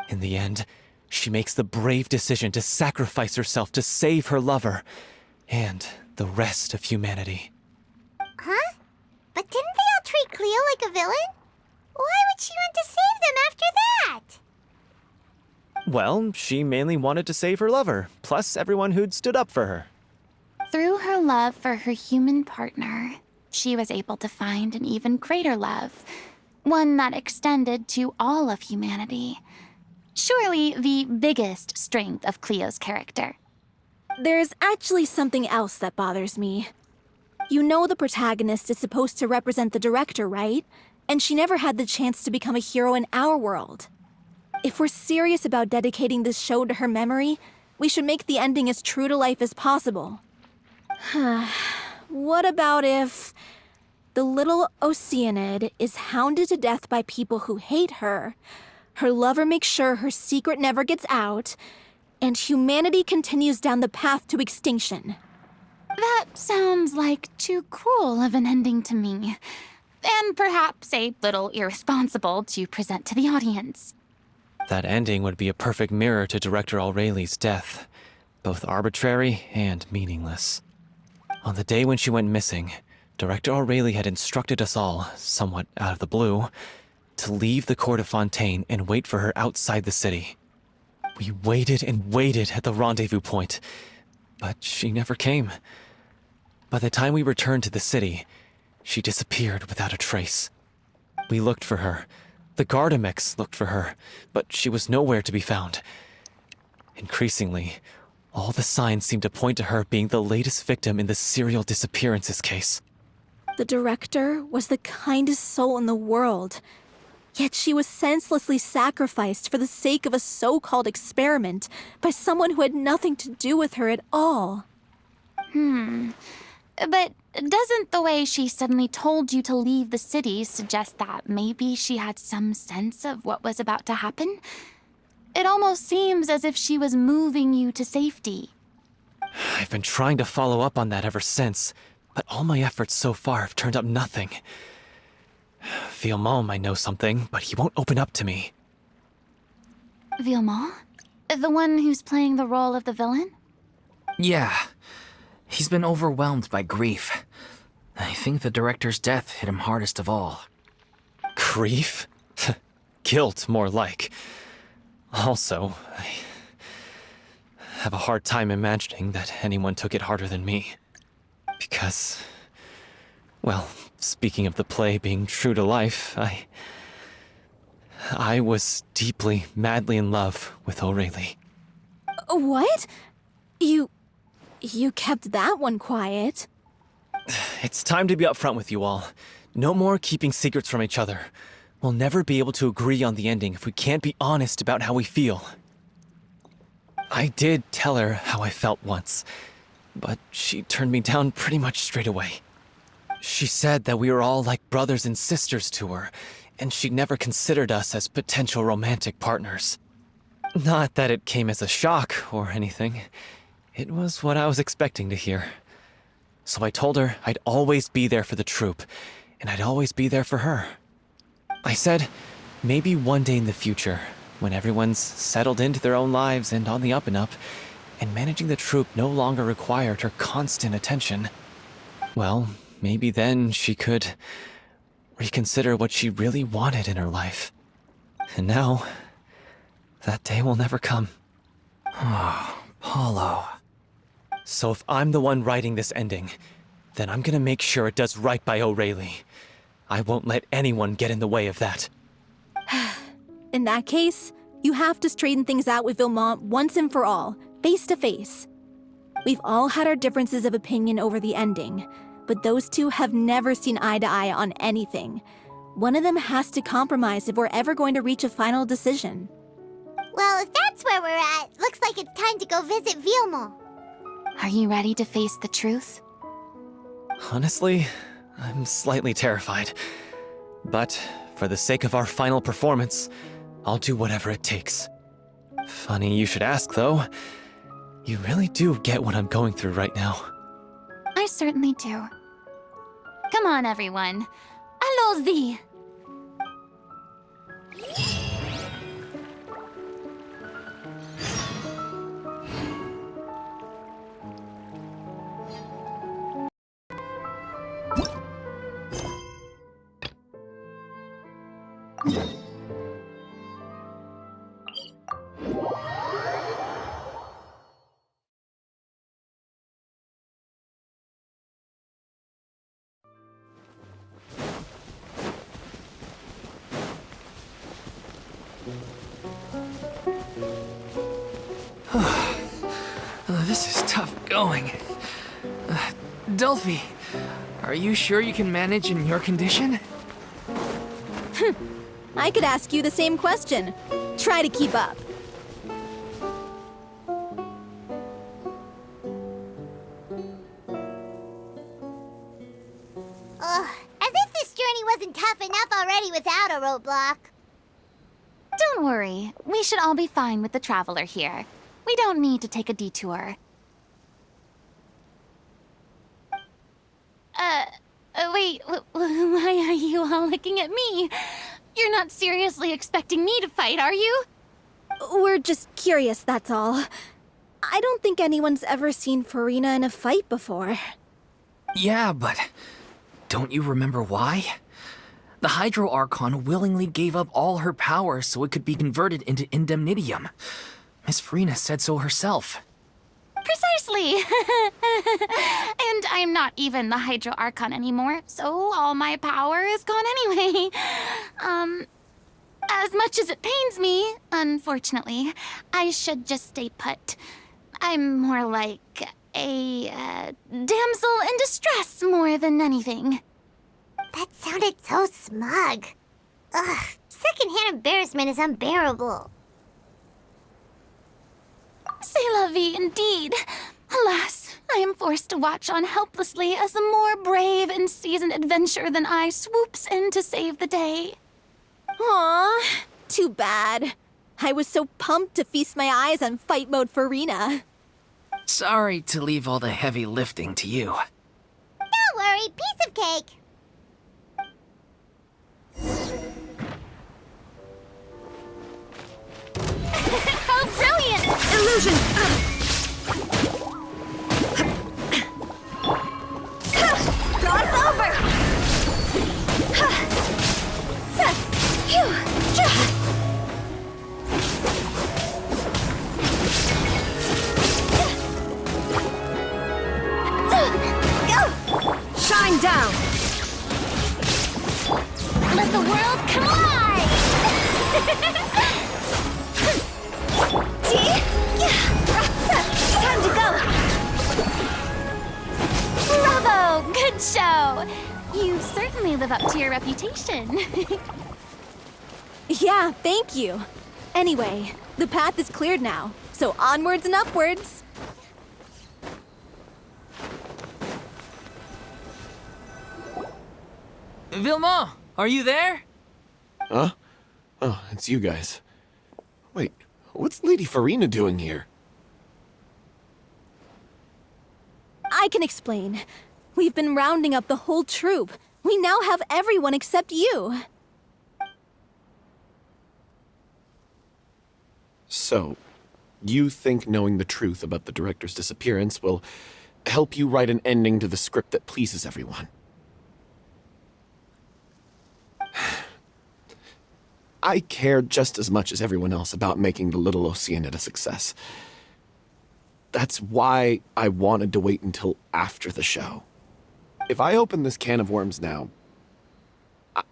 In the end, she makes the brave decision to sacrifice herself to save her lover, and the rest of humanity. Huh? But didn't they all treat Cleo like a villain? Why would she want to save them after that? Well, she mainly wanted to save her lover, plus everyone who'd stood up for her. Through her love for her human partner, she was able to find an even greater love, one that extended to all of humanity. Surely the biggest strength of Cleo's character. There's actually something else that bothers me. You know the protagonist is supposed to represent the director, right? And she never had the chance to become a hero in our world. If we're serious about dedicating this show to her memory, we should make the ending as true to life as possible. What about if the little Oceanid is hounded to death by people who hate her, her lover makes sure her secret never gets out, and humanity continues down the path to extinction? That sounds like too cruel of an ending to me, and perhaps a little irresponsible to present to the audience. That ending would be a perfect mirror to Director Aurelie's death, both arbitrary and meaningless. On the day when she went missing, Director Aurelie had instructed us all, somewhat out of the blue, to leave the court of Fontaine and wait for her outside the city. We waited and waited at the rendezvous point, but she never came. By the time we returned to the city, she disappeared without a trace. We looked for her. The Gardamex looked for her, but she was nowhere to be found. Increasingly, all the signs seemed to point to her being the latest victim in the serial disappearances case. The director was the kindest soul in the world, yet she was senselessly sacrificed for the sake of a so-called experiment by someone who had nothing to do with her at all. But doesn't the way she suddenly told you to leave the city suggest that maybe she had some sense of what was about to happen? It almost seems as if she was moving you to safety. I've been trying to follow up on that ever since, but all my efforts so far have turned up nothing. Villemont might know something, but he won't open up to me. Villemont? The one who's playing the role of the villain? Yeah. He's been overwhelmed by grief. I think the director's death hit him hardest of all. Grief? Guilt, more like. Also, I have a hard time imagining that anyone took it harder than me. Because, well, speaking of the play being true to life, I was deeply, madly in love with Aurelie. What? You kept that one quiet. It's time to be upfront with you all. No more keeping secrets from each other. We'll never be able to agree on the ending if we can't be honest about how we feel. I did tell her how I felt once, but she turned me down pretty much straight away. She said that we were all like brothers and sisters to her, and she'd never considered us as potential romantic partners. Not that it came as a shock or anything. It was what I was expecting to hear. So I told her I'd always be there for the troupe, and I'd always be there for her. I said, maybe one day in the future, when everyone's settled into their own lives and on the up and up, and managing the troupe no longer required her constant attention, well, maybe then she could reconsider what she really wanted in her life. And now, that day will never come. Oh, Pauleau. So if I'm the one writing this ending, then I'm gonna make sure it does right by O'Reilly. I won't let anyone get in the way of that. In that case, you have to straighten things out with Vilmont once and for all, face to face. We've all had our differences of opinion over the ending, but those two have never seen eye to eye on anything. One of them has to compromise if we're ever going to reach a final decision. Well, if that's where we're at, looks like it's time to go visit Vilmont. Are you ready to face the truth? Honestly, I'm slightly terrified. But for the sake of our final performance, I'll do whatever it takes. Funny you should ask, though. You really do get what I'm going through right now. I certainly do. Come on, everyone. Allons-y! This is tough going. Dulphy, are you sure you can manage in your condition? I could ask you the same question. Try to keep up. Ugh, as if this journey wasn't tough enough already without a roadblock. Don't worry. We should all be fine with the traveler here. We don't need to take a detour. Wait, why are you all looking at me? You're not seriously expecting me to fight, are you? We're just curious, that's all. I don't think anyone's ever seen Furina in a fight before. Yeah, but don't you remember why? The Hydro Archon willingly gave up all her power so it could be converted into indemnitium. Miss Furina said so herself. Precisely! And I'm not even the Hydro Archon anymore, so all my power is gone anyway. As much as it pains me, unfortunately, I should just stay put. I'm more like a damsel in distress more than anything. That sounded so smug. Ugh, secondhand embarrassment is unbearable. C'est la vie, indeed. Alas, I am forced to watch on helplessly as a more brave and seasoned adventurer than I swoops in to save the day. Aw, too bad. I was so pumped to feast my eyes on fight mode Furina. Sorry to leave all the heavy lifting to you. Don't worry, piece of cake. How brilliant! Illusion! God's over! Shine down! Let the world collide! Time to go! Bravo! Good show! You certainly live up to your reputation. Yeah, thank you. Anyway, the path is cleared now, so onwards and upwards. Vilmont, are you there? Huh? Oh, it's you guys. Wait, what's Lady Furina doing here? I can explain. We've been rounding up the whole troupe. We now have everyone except you. So, You think knowing the truth about the director's disappearance will help you write an ending to the script that pleases everyone. I care just as much as everyone else about making the Little Oceanid a success. That's why I wanted to wait until after the show. If I open this can of worms now,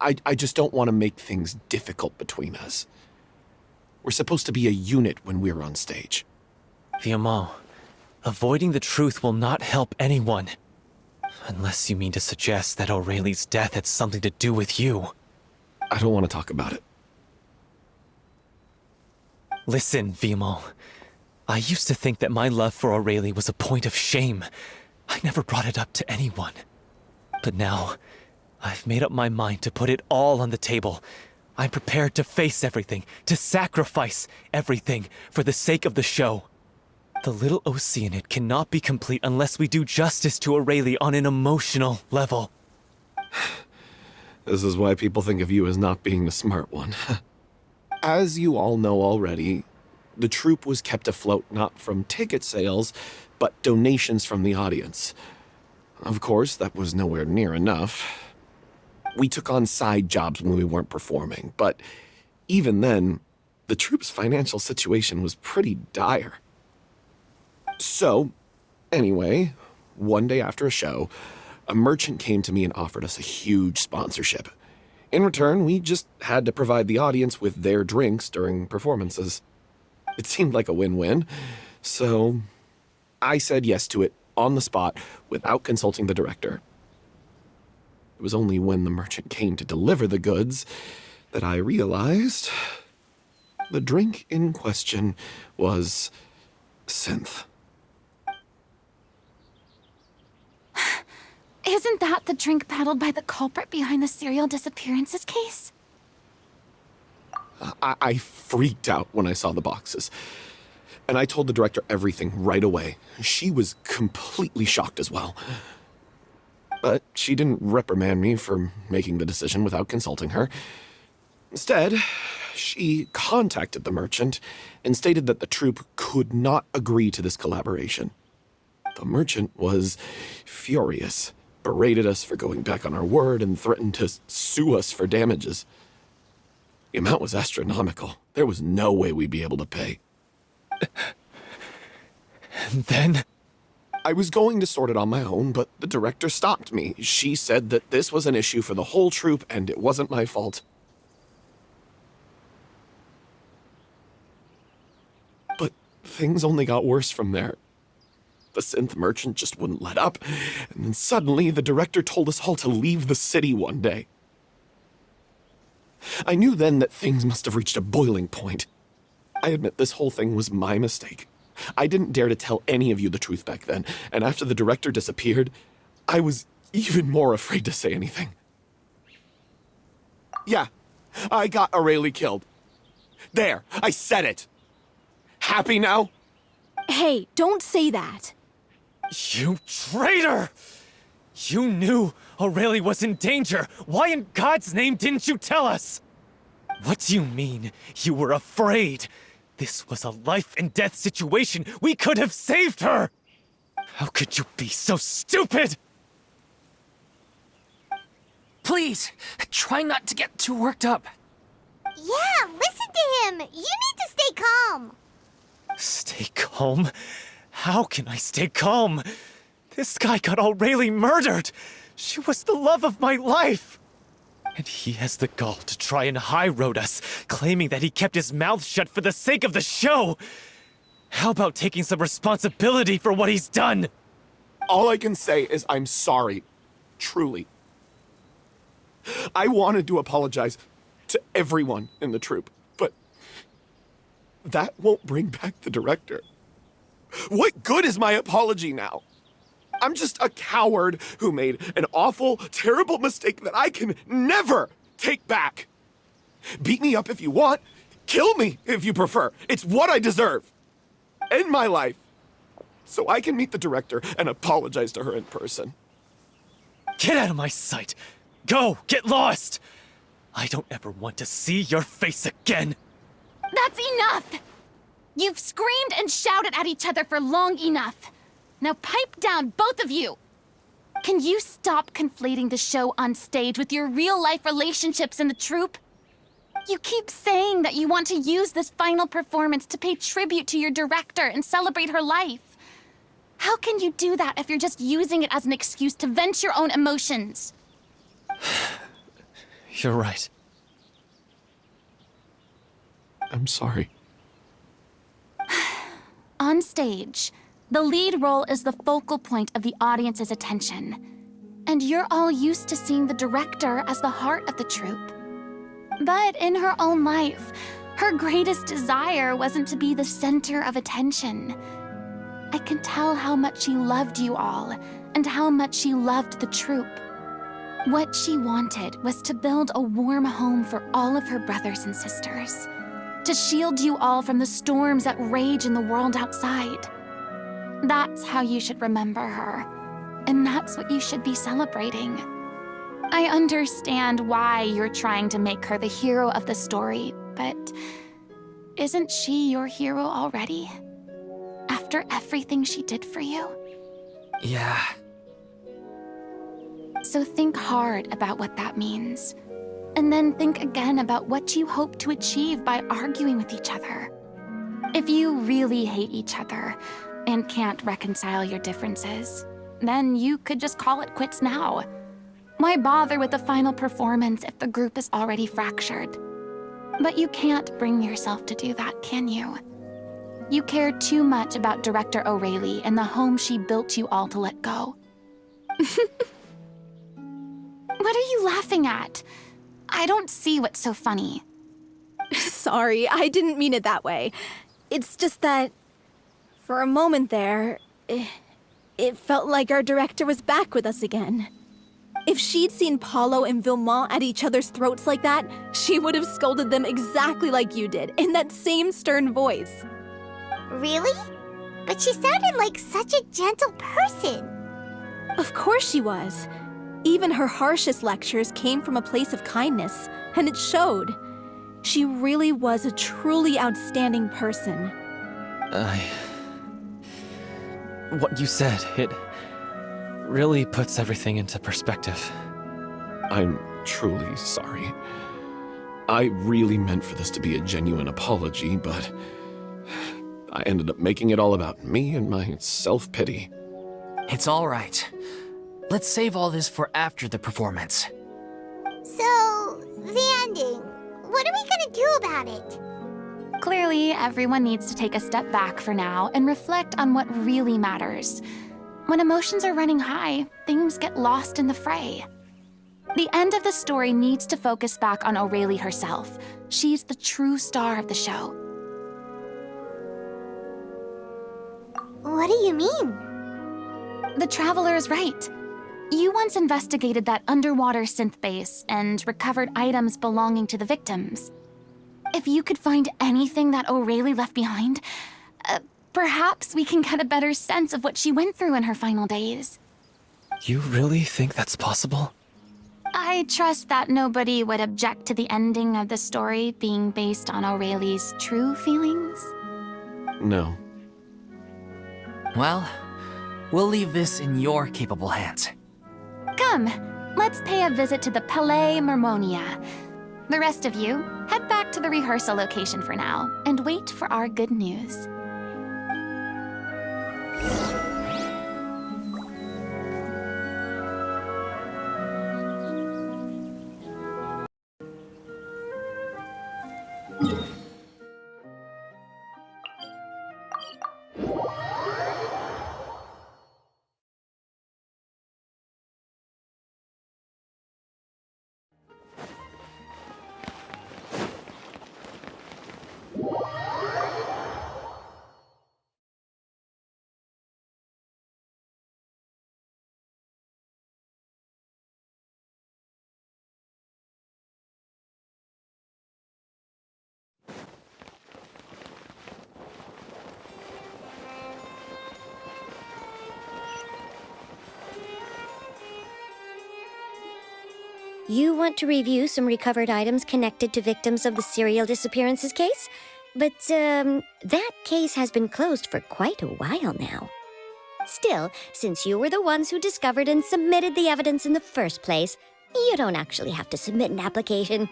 I just don't want to make things difficult between us. We're supposed to be a unit when we're on stage. Viamant, avoiding the truth will not help anyone. Unless you mean to suggest that Aurelie's death had something to do with you. I don't want to talk about it. Listen, Viamant. I used to think that my love for Aurelie was a point of shame. I never brought it up to anyone. But now, I've made up my mind to put it all on the table. I'm prepared to face everything, to sacrifice everything for the sake of the show. The Little Oceanid cannot be complete unless we do justice to Aurelie on an emotional level. This is why people think of you as not being the smart one. As you all know already, the troupe was kept afloat not from ticket sales, but donations from the audience. Of course, that was nowhere near enough. We took on side jobs when we weren't performing, but even then, the troupe's financial situation was pretty dire. So, anyway, one day after a show, a merchant came to me and offered us a huge sponsorship. In return, we just had to provide the audience with their drinks during performances. It seemed like a win-win, so I said yes to it on the spot without consulting the director. It was only when the merchant came to deliver the goods that I realized the drink in question was synth. Isn't that the drink peddled by the culprit behind the serial disappearances case? I freaked out when I saw the boxes. And I told the director everything right away. She was completely shocked as well. But she didn't reprimand me for making the decision without consulting her. Instead, she contacted the merchant and stated that the troupe could not agree to this collaboration. The merchant was furious, berated us for going back on our word, and threatened to sue us for damages. The amount was astronomical. There was no way we'd be able to pay. And then? I was going to sort it on my own, but the director stopped me. She said that this was an issue for the whole troupe, and it wasn't my fault. But things only got worse from there. The synth merchant just wouldn't let up, and then suddenly the director told us all to leave the city one day. I knew then that things must have reached a boiling point. I admit this whole thing was my mistake. I didn't dare to tell any of you the truth back then, and after the director disappeared, I was even more afraid to say anything. Yeah, I got Aurelie killed. There, I said it. Happy now? Hey, don't say that. You traitor! You knew Aurelie was in danger. Why in God's name didn't you tell us? What do you mean, you were afraid? This was a life-and-death situation. We could have saved her! How could you be so stupid? Please, try not to get too worked up. Yeah, listen to him. You need to stay calm. Stay calm? How can I stay calm? This guy got Aurelie murdered. She was the love of my life. And he has the gall to try and high-road us, claiming that he kept his mouth shut for the sake of the show. How about taking some responsibility for what he's done? All I can say is I'm sorry. Truly. I wanted to apologize to everyone in the troupe, but that won't bring back the director. What good is my apology now? I'm just a coward who made an awful, terrible mistake that I can never take back. Beat me up if you want. Kill me if you prefer. It's what I deserve. End my life so I can meet the director and apologize to her in person. Get out of my sight. Go, get lost. I don't ever want to see your face again. That's enough! You've screamed and shouted at each other for long enough. Now pipe down, both of you! Can you stop conflating the show on stage with your real-life relationships in the troupe? You keep saying that you want to use this final performance to pay tribute to your director and celebrate her life. How can you do that if you're just using it as an excuse to vent your own emotions? You're right. I'm sorry. On stage, the lead role is the focal point of the audience's attention. And you're all used to seeing the director as the heart of the troupe. But in her own life, her greatest desire wasn't to be the center of attention. I can tell how much she loved you all, and how much she loved the troupe. What she wanted was to build a warm home for all of her brothers and sisters. To shield you all from the storms that rage in the world outside. That's how you should remember her. And that's what you should be celebrating. I understand why you're trying to make her the hero of the story, but isn't she your hero already? After everything she did for you? Yeah. So think hard about what that means. And then think again about what you hope to achieve by arguing with each other. If you really hate each other and can't reconcile your differences, then you could just call it quits now. Why bother with the final performance if the group is already fractured? But you can't bring yourself to do that, can you? You care too much about Director O'Reilly and the home she built you all to let go. What are you laughing at? I don't see what's so funny. Sorry, I didn't mean it that way. It's just that, for a moment there, it felt like our director was back with us again. If she'd seen Pauleau and Villemont at each other's throats like that, she would have scolded them exactly like you did, in that same stern voice. Really? But she sounded like such a gentle person. Of course she was. Even her harshest lectures came from a place of kindness, and it showed. She really was a truly outstanding person. What you said, it really puts everything into perspective. I'm truly sorry. I really meant for this to be a genuine apology, but I ended up making it all about me and my self-pity. It's all right. Let's save all this for after the performance. So, the ending. What are we gonna do about it? Clearly, everyone needs to take a step back for now and reflect on what really matters. When emotions are running high, things get lost in the fray. The end of the story needs to focus back on O'Reilly herself. She's the true star of the show. What do you mean? The Traveler is right. You once investigated that underwater synth base and recovered items belonging to the victims. If you could find anything that O'Reilly left behind, perhaps we can get a better sense of what she went through in her final days. You really think that's possible? I trust that nobody would object to the ending of the story being based on O'Reilly's true feelings. No. Well, we'll leave this in your capable hands. Come, let's pay a visit to the Palais Marmonia. The rest of you, head back to the rehearsal location for now, and wait for our good news. You want to review some recovered items connected to victims of the serial disappearances case? But, that case has been closed for quite a while now. Still, since you were the ones who discovered and submitted the evidence in the first place, you don't actually have to submit an application.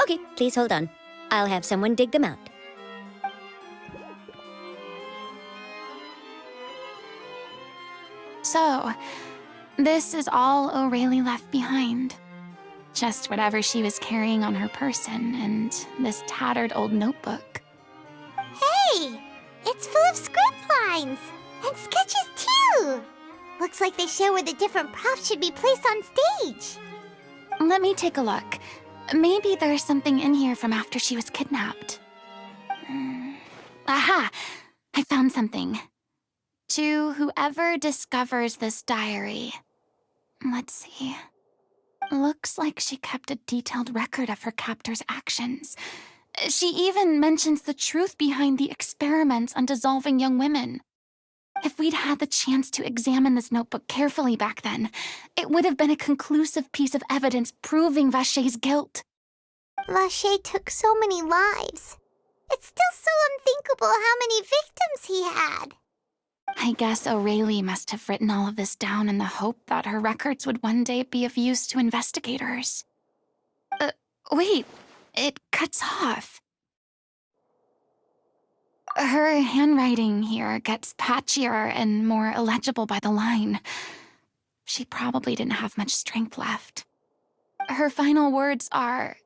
Okay, please hold on. I'll have someone dig them out. So, this is all O'Reilly left behind. Just whatever she was carrying on her person and this tattered old notebook. Hey! It's full of script lines! And sketches too! Looks like they show where the different props should be placed on stage. Let me take a look. Maybe there's something in here from after she was kidnapped. Aha! I found something. To whoever discovers this diary. Let's see. Looks like she kept a detailed record of her captor's actions. She even mentions the truth behind the experiments on dissolving young women. If we'd had the chance to examine this notebook carefully back then, it would have been a conclusive piece of evidence proving Vachey's guilt. Vachey took so many lives. It's still so unthinkable how many victims he had. I guess O'Reilly must have written all of this down in the hope that her records would one day be of use to investigators. Wait, it cuts off. Her handwriting here gets patchier and more illegible by the line. She probably didn't have much strength left. Her final words are...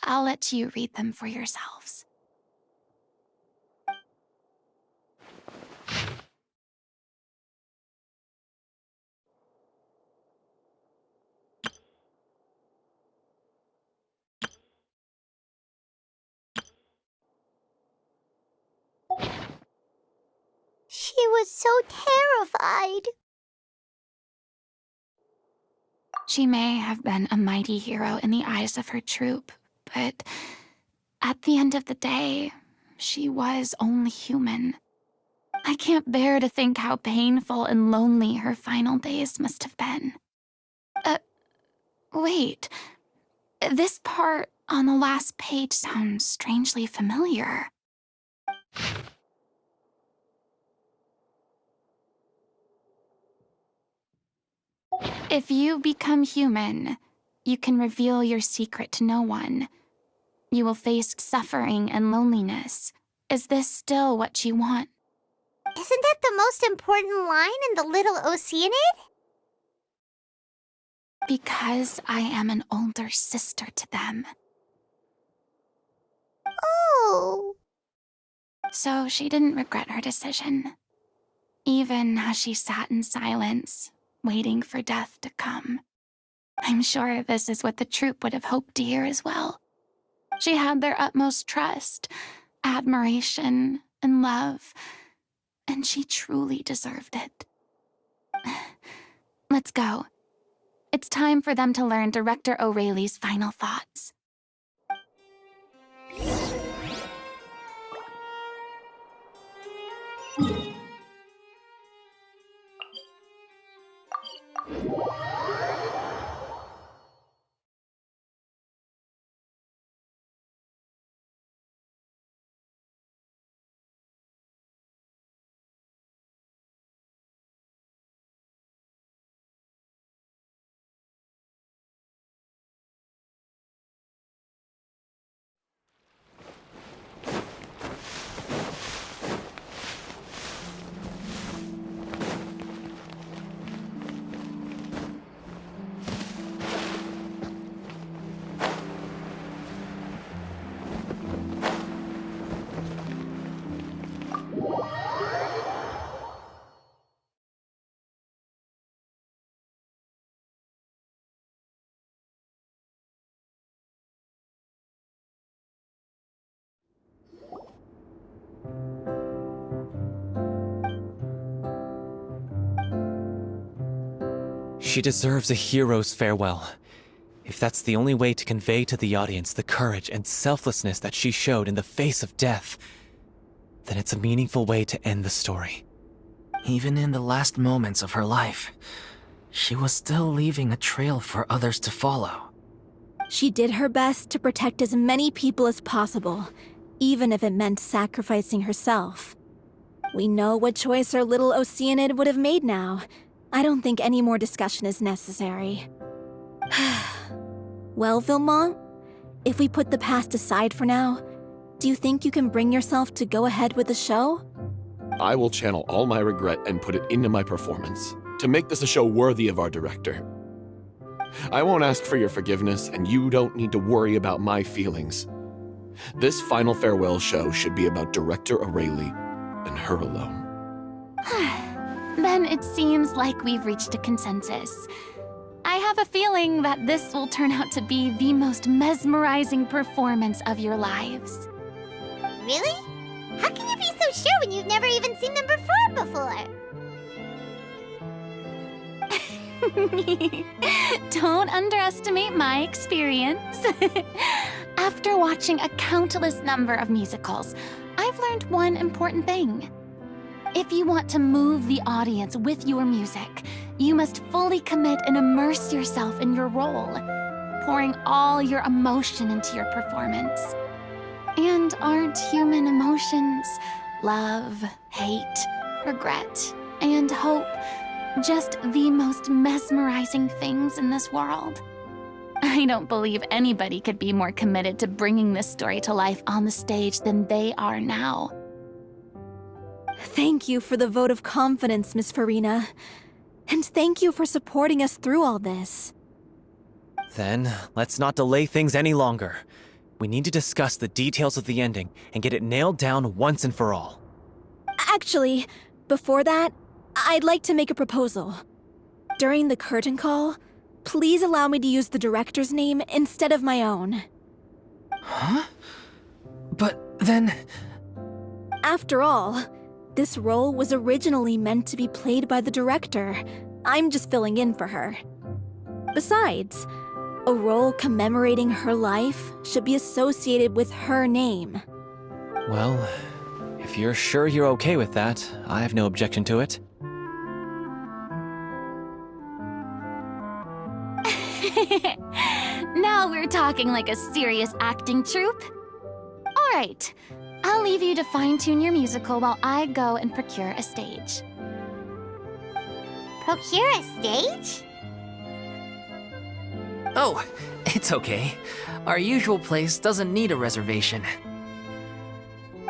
I'll let you read them for yourselves. She was so terrified. She may have been a mighty hero in the eyes of her troop, but at the end of the day, she was only human. I can't bear to think how painful and lonely her final days must have been. Wait. This part on the last page sounds strangely familiar. If you become human, you can reveal your secret to no one. You will face suffering and loneliness. Is this still what you want? Isn't that the most important line in the Little Oceanid? Because I am an older sister to them. Oh. So she didn't regret her decision. Even as she sat in silence, waiting for death to come. I'm sure this is what the troupe would have hoped to hear as well. She had their utmost trust, admiration, and love, and she truly deserved it. Let's go. It's time for them to learn Director O'Reilly's final thoughts. She deserves a hero's farewell. If that's the only way to convey to the audience the courage and selflessness that she showed in the face of death, then it's a meaningful way to end the story. Even in the last moments of her life, she was still leaving a trail for others to follow. She did her best to protect as many people as possible, even if it meant sacrificing herself. We know what choice our little Oceanid would have made now. I don't think any more discussion is necessary. Well, Vilmont, if we put the past aside for now, do you think you can bring yourself to go ahead with the show? I will channel all my regret and put it into my performance, to make this a show worthy of our director. I won't ask for your forgiveness, and you don't need to worry about my feelings. This final farewell show should be about Director Aurelie and her alone. Then it seems like we've reached a consensus. I have a feeling that this will turn out to be the most mesmerizing performance of your lives. Really? How can you be so sure when you've never even seen them perform before? Don't underestimate my experience. After watching a countless number of musicals, I've learned one important thing. If you want to move the audience with your music, you must fully commit and immerse yourself in your role, pouring all your emotion into your performance. And aren't human emotions, love, hate, regret, and hope, just the most mesmerizing things in this world? I don't believe anybody could be more committed to bringing this story to life on the stage than they are now. Thank you for the vote of confidence, Miss Furina. And thank you for supporting us through all this. Then, let's not delay things any longer. We need to discuss the details of the ending and get it nailed down once and for all. Actually, before that, I'd like to make a proposal. During the curtain call, please allow me to use the director's name instead of my own. Huh? But then... After all, this role was originally meant to be played by the director. I'm just filling in for her. Besides, a role commemorating her life should be associated with her name. Well, if you're sure you're okay with that, I have no objection to it. Now we're talking like a serious acting troupe. All right, I'll leave you to fine-tune your musical while I go and procure a stage. Procure a stage? Oh, it's okay. Our usual place doesn't need a reservation.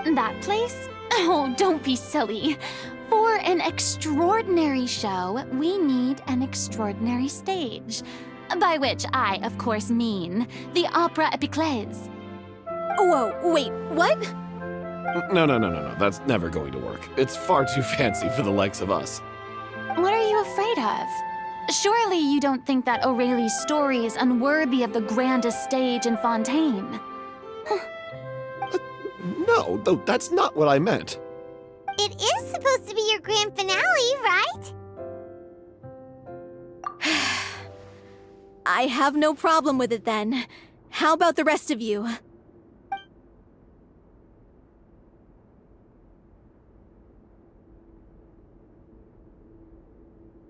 That place? Oh, don't be silly. For an extraordinary show, we need an extraordinary stage. By which I, of course, mean the Opera Epiclese. Whoa, wait, what? No. That's never going to work. It's far too fancy for the likes of us. What are you afraid of? Surely you don't think that Aurelie's story is unworthy of the grandest stage in Fontaine. No, though that's not what I meant. It is supposed to be your grand finale, right? I have no problem with it then. How about the rest of you?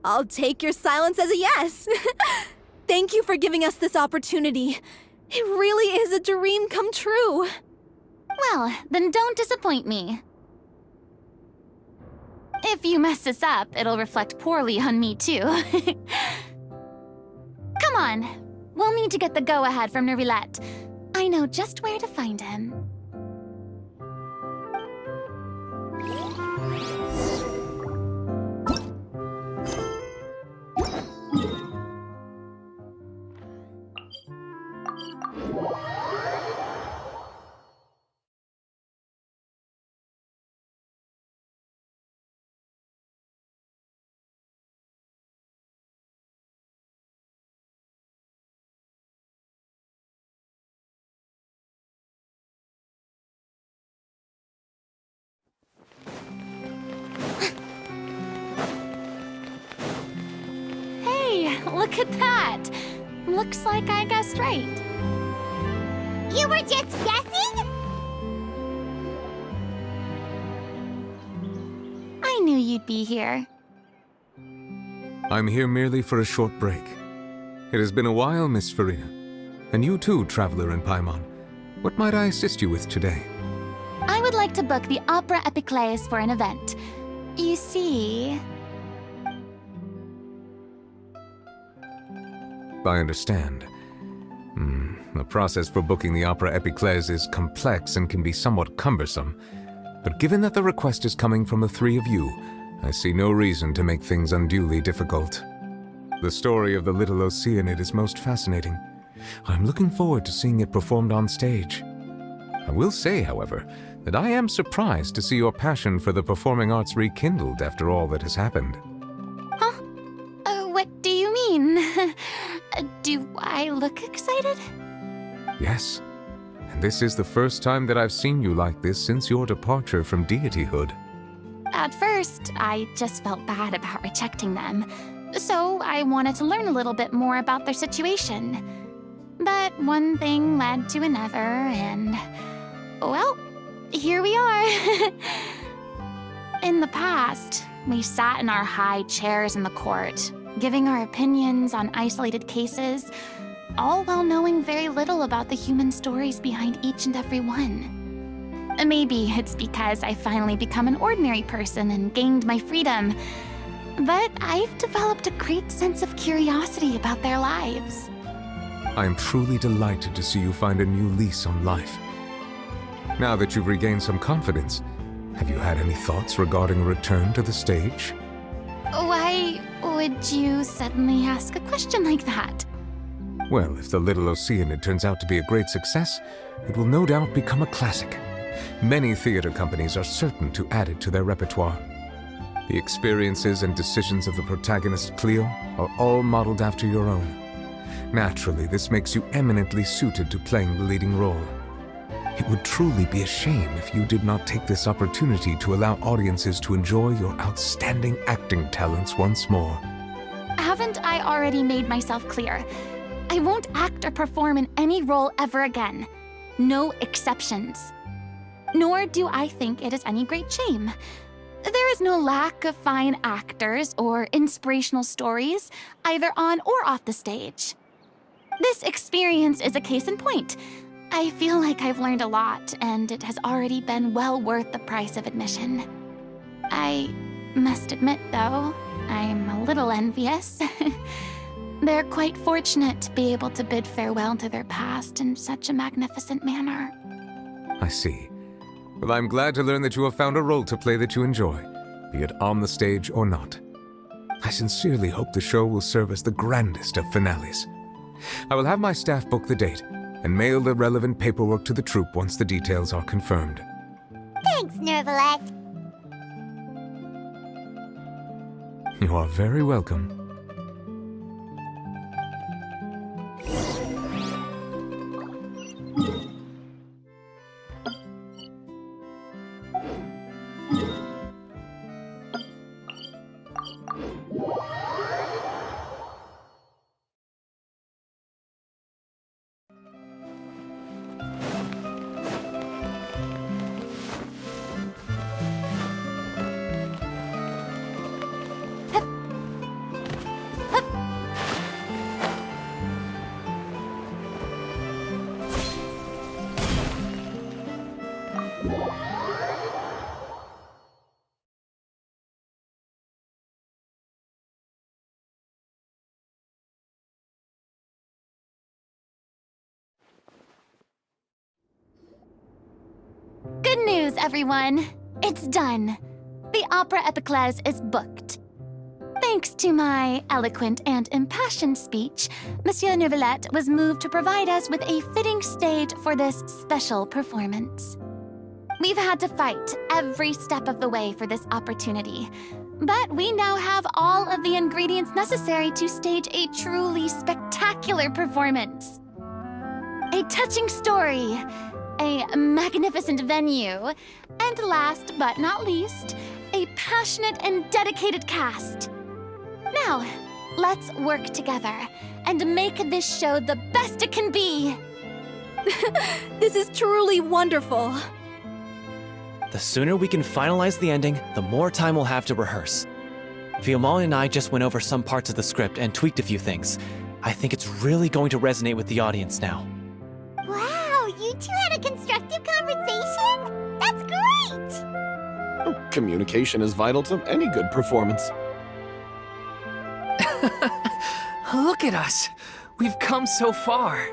I'll take your silence as a yes. Thank you for giving us this opportunity. It really is a dream come true. Well, then don't disappoint me. If you mess this up, it'll reflect poorly on me too. Come on, we'll need to get the go-ahead from Nervilette. I know just where to find him. Look at that! Looks like I guessed right. You were just guessing? I knew you'd be here. I'm here merely for a short break. It has been a while, Miss Furina. And you too, traveler in Paimon. What might I assist you with today? I would like to book the Opera Epiclese for an event. You see... I understand. The process for booking the Opera Epiclese is complex and can be somewhat cumbersome. But given that the request is coming from the three of you, I see no reason to make things unduly difficult. The story of the Little Oceanid is most fascinating. I'm looking forward to seeing it performed on stage. I will say, however, that I am surprised to see your passion for the performing arts rekindled after all that has happened. Huh? What do you mean? Do I look excited? Yes. And this is the first time that I've seen you like this since your departure from deityhood. At first, I just felt bad about rejecting them. So I wanted to learn a little bit more about their situation. But one thing led to another, and... well, here we are. In the past, we sat in our high chairs in the court, giving our opinions on isolated cases, all while knowing very little about the human stories behind each and every one. Maybe it's because I finally become an ordinary person and gained my freedom, but I've developed a great sense of curiosity about their lives. I am truly delighted to see you find a new lease on life. Now that you've regained some confidence, have you had any thoughts regarding a return to the stage? Why would you suddenly ask a question like that? Well, if the Little Oceanid turns out to be a great success, it will no doubt become a classic. Many theater companies are certain to add it to their repertoire. The experiences and decisions of the protagonist Cleo are all modeled after your own. Naturally, this makes you eminently suited to playing the leading role. It would truly be a shame if you did not take this opportunity to allow audiences to enjoy your outstanding acting talents once more. Haven't I already made myself clear? I won't act or perform in any role ever again. No exceptions. Nor do I think it is any great shame. There is no lack of fine actors or inspirational stories, either on or off the stage. This experience is a case in point. I feel like I've learned a lot, and it has already been well worth the price of admission. I must admit, though, I'm a little envious. They're quite fortunate to be able to bid farewell to their past in such a magnificent manner. I see. Well, I'm glad to learn that you have found a role to play that you enjoy, be it on the stage or not. I sincerely hope the show will serve as the grandest of finales. I will have my staff book the date and mail the relevant paperwork to the troupe once the details are confirmed. Thanks, Nervalette. You are very welcome. Good news, everyone! It's done. The Opera Epiclese is booked. Thanks to my eloquent and impassioned speech, Monsieur Nervalette was moved to provide us with a fitting stage for this special performance. We've had to fight every step of the way for this opportunity, but we now have all of the ingredients necessary to stage a truly spectacular performance. A touching story, a magnificent venue, and last but not least, a passionate and dedicated cast. Now, let's work together and make this show the best it can be. This is truly wonderful. The sooner we can finalize the ending, the more time we'll have to rehearse. Fiamma and I just went over some parts of the script and tweaked a few things. I think it's really going to resonate with the audience now. Wow, you two had a constructive conversation? That's great! Communication is vital to any good performance. Look at us. We've come so far.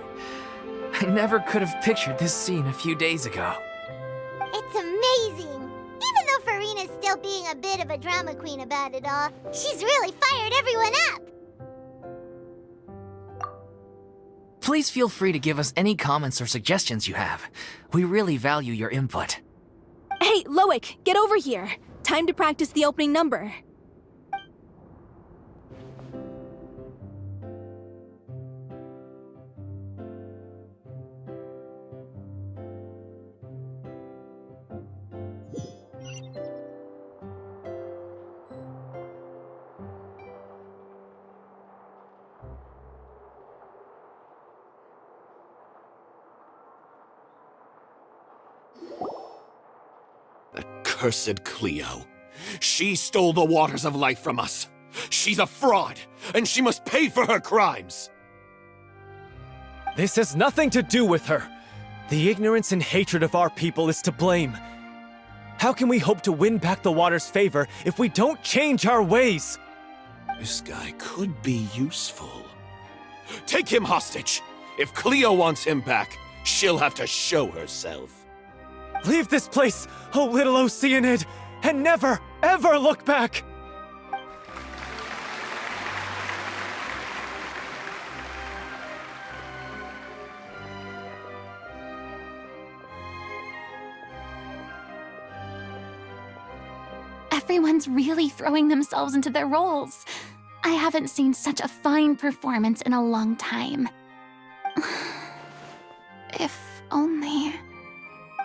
I never could have pictured this scene a few days ago. It's amazing! Even though Furina's still being a bit of a drama queen about it all, she's really fired everyone up! Please feel free to give us any comments or suggestions you have. We really value your input. Hey, Lauwick, get over here. Time to practice the opening number. Cursed Cleo. She stole the waters of life from us. She's a fraud, and she must pay for her crimes. This has nothing to do with her. The ignorance and hatred of our people is to blame. How can we hope to win back the water's favor if we don't change our ways? This guy could be useful. Take him hostage. If Cleo wants him back, she'll have to show herself. Leave this place, O little Oceanid, and never, ever look back! Everyone's really throwing themselves into their roles. I haven't seen such a fine performance in a long time. If only...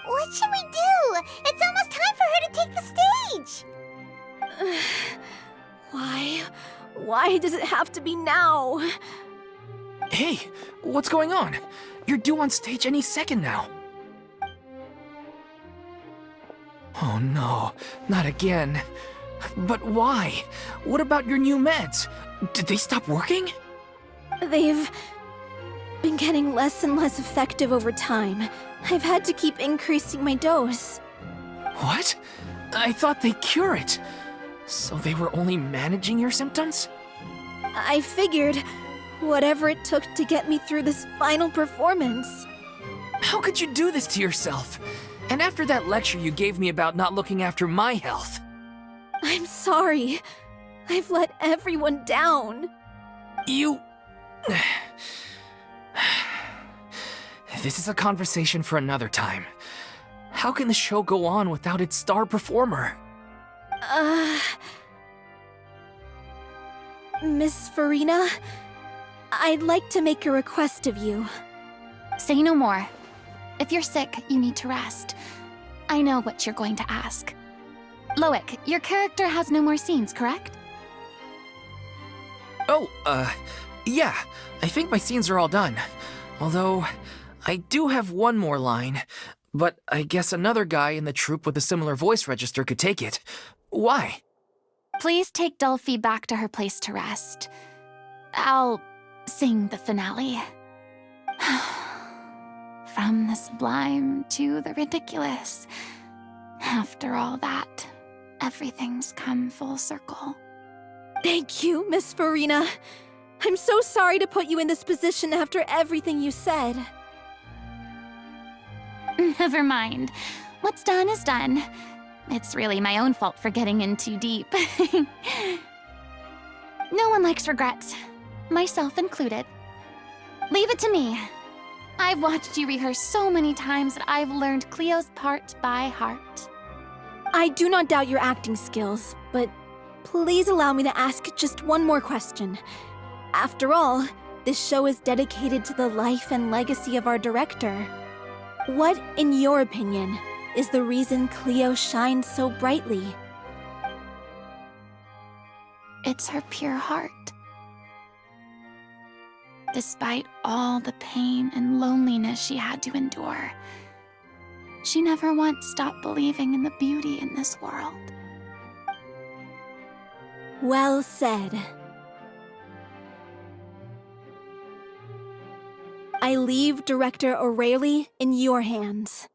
What should we do? It's almost time for her to take the stage! Why does it have to be now? Hey, what's going on? You're due on stage any second now. Oh no, not again. But why? What about your new meds? Did they stop working? They've been getting less and less effective over time. I've had to keep increasing my dose. What? I thought they cure it. So they were only managing your symptoms? I figured whatever it took to get me through this final performance. How could you do this to yourself? And after that lecture you gave me about not looking after my health. I'm sorry. I've let everyone down. You... This is a conversation for another time. How can the show go on without its star performer? Miss Furina, I'd like to make a request of you. Say no more. If you're sick, you need to rest. I know what you're going to ask. Lauwick, your character has no more scenes, correct? Oh, yeah. I think my scenes are all done. Although, I do have one more line. But I guess another guy in the troupe with a similar voice register could take it. Why? Please take Dulphy back to her place to rest. I'll sing the finale. From the sublime to the ridiculous. After all that, everything's come full circle. Thank you, Miss Furina. I'm so sorry to put you in this position after everything you said. Never mind. What's done is done. It's really my own fault for getting in too deep. No one likes regrets, myself included. Leave it to me. I've watched you rehearse so many times that I've learned Cleo's part by heart. I do not doubt your acting skills, but please allow me to ask just one more question. After all, this show is dedicated to the life and legacy of our director. What, in your opinion, is the reason Cleo shines so brightly? It's her pure heart. Despite all the pain and loneliness she had to endure, she never once stopped believing in the beauty in this world. Well said. I leave Director O'Reilly in your hands.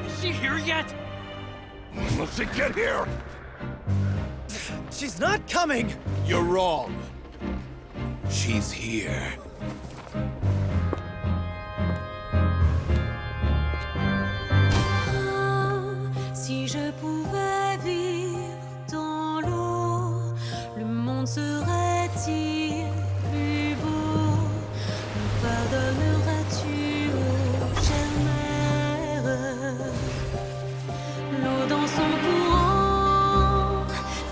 Is she here yet? When will she get here? She's not coming! You're wrong. She's here. Si je pouvais vivre dans l'eau, le monde serait-il plus beau? Me pardonneras-tu, ô chère mère? L'eau dans son courant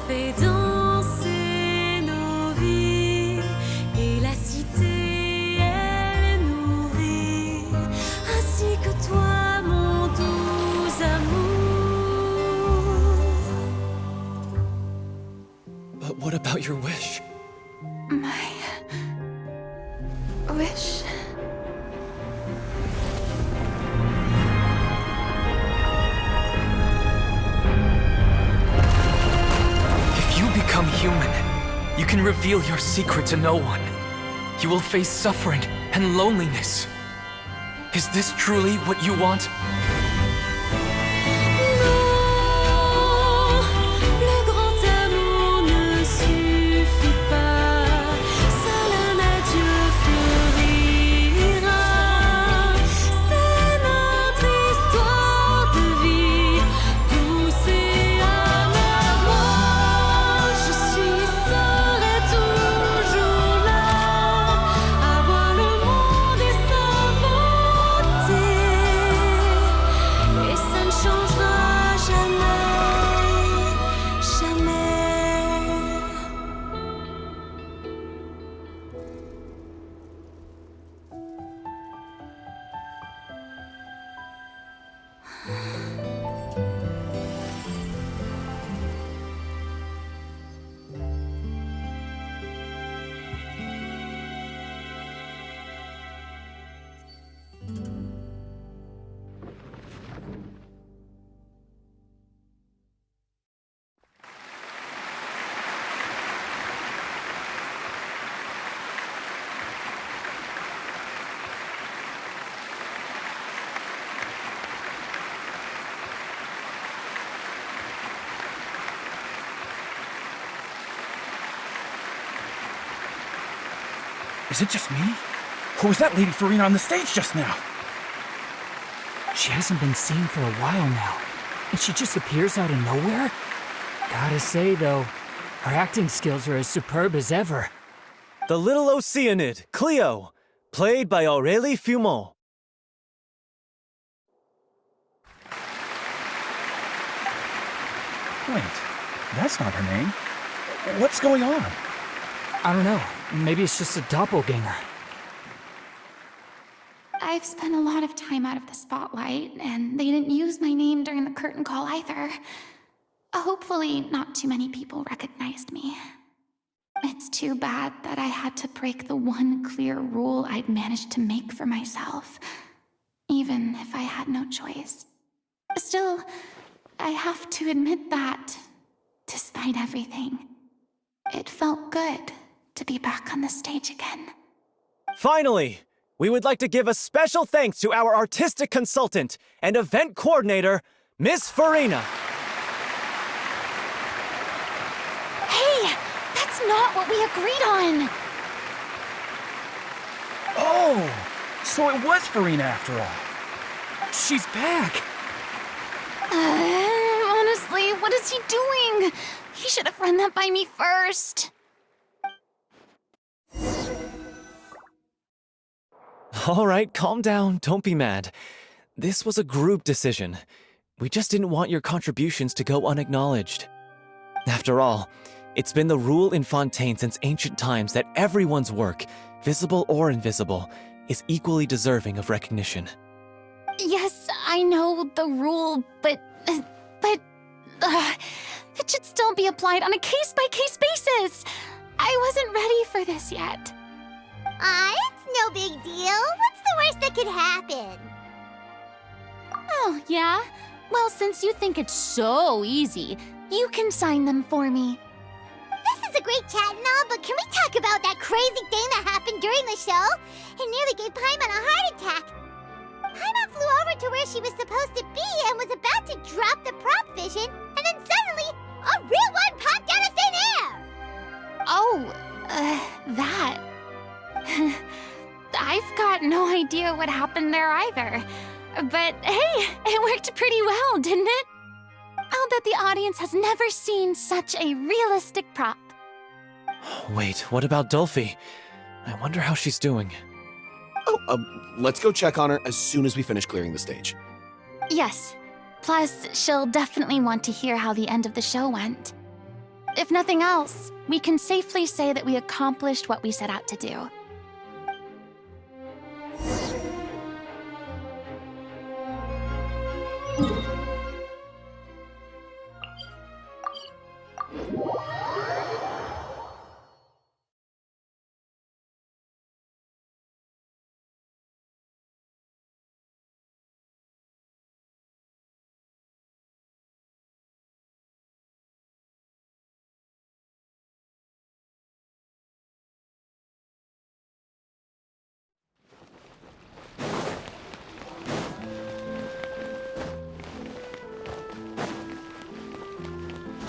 fait danser nos vies, et la cité elle nourrit, ainsi que toi, mon doux amour. But what about your wish? My wish. If you become human, you can reveal your secret to no one. You will face suffering and loneliness. Is this truly what you want? Le grand amour ne suffit pas, seul un adieu fleurira. C'est notre histoire de vie, douce et amère. Moi, je serai toujours là, à voir le monde et s'inventer, et ça ne changera jamais, jamais. Is it just me? Or was that Lady Furina on the stage just now? She hasn't been seen for a while now, and she just appears out of nowhere? Gotta say, though, her acting skills are as superb as ever. The Little Oceanid, Cleo, played by Aurélie Fumont. Wait, that's not her name. What's going on? I don't know. Maybe it's just a doppelganger. I've spent a lot of time out of the spotlight, and they didn't use my name during the curtain call either. Hopefully, not too many people recognized me. It's too bad that I had to break the one clear rule I'd managed to make for myself, even if I had no choice. Still, I have to admit that, despite everything, it felt good to be back on the stage again. Finally, we would like to give a special thanks to our artistic consultant and event coordinator, Miss Furina. Hey, that's not what we agreed on! Oh, so it was Furina after all. She's back. Honestly, what is he doing? He should have run that by me first. All right, calm down, don't be mad. This was a group decision. We just didn't want your contributions to go unacknowledged. After all, it's been the rule in Fontaine since ancient times that everyone's work, visible or invisible, is equally deserving of recognition. Yes, I know the rule, but it should still be applied on a case-by-case basis. I wasn't ready for this yet. It's no big deal. What's the worst that could happen? Oh, yeah? Well, since you think it's so easy, you can sign them for me. This is a great chat and all, but can we talk about that crazy thing that happened during the show? It nearly gave Paimon a heart attack. Paimon flew over to where she was supposed to be and was about to drop the prop vision, and then suddenly, a real one popped out of thin air! Oh, that. I've got no idea what happened there either. But hey, it worked pretty well, didn't it? I'll bet the audience has never seen such a realistic prop. Wait, what about Dulphy? I wonder how she's doing. Oh, let's go check on her as soon as we finish clearing the stage. Yes. Plus, she'll definitely want to hear how the end of the show went. If nothing else, we can safely say that we accomplished what we set out to do.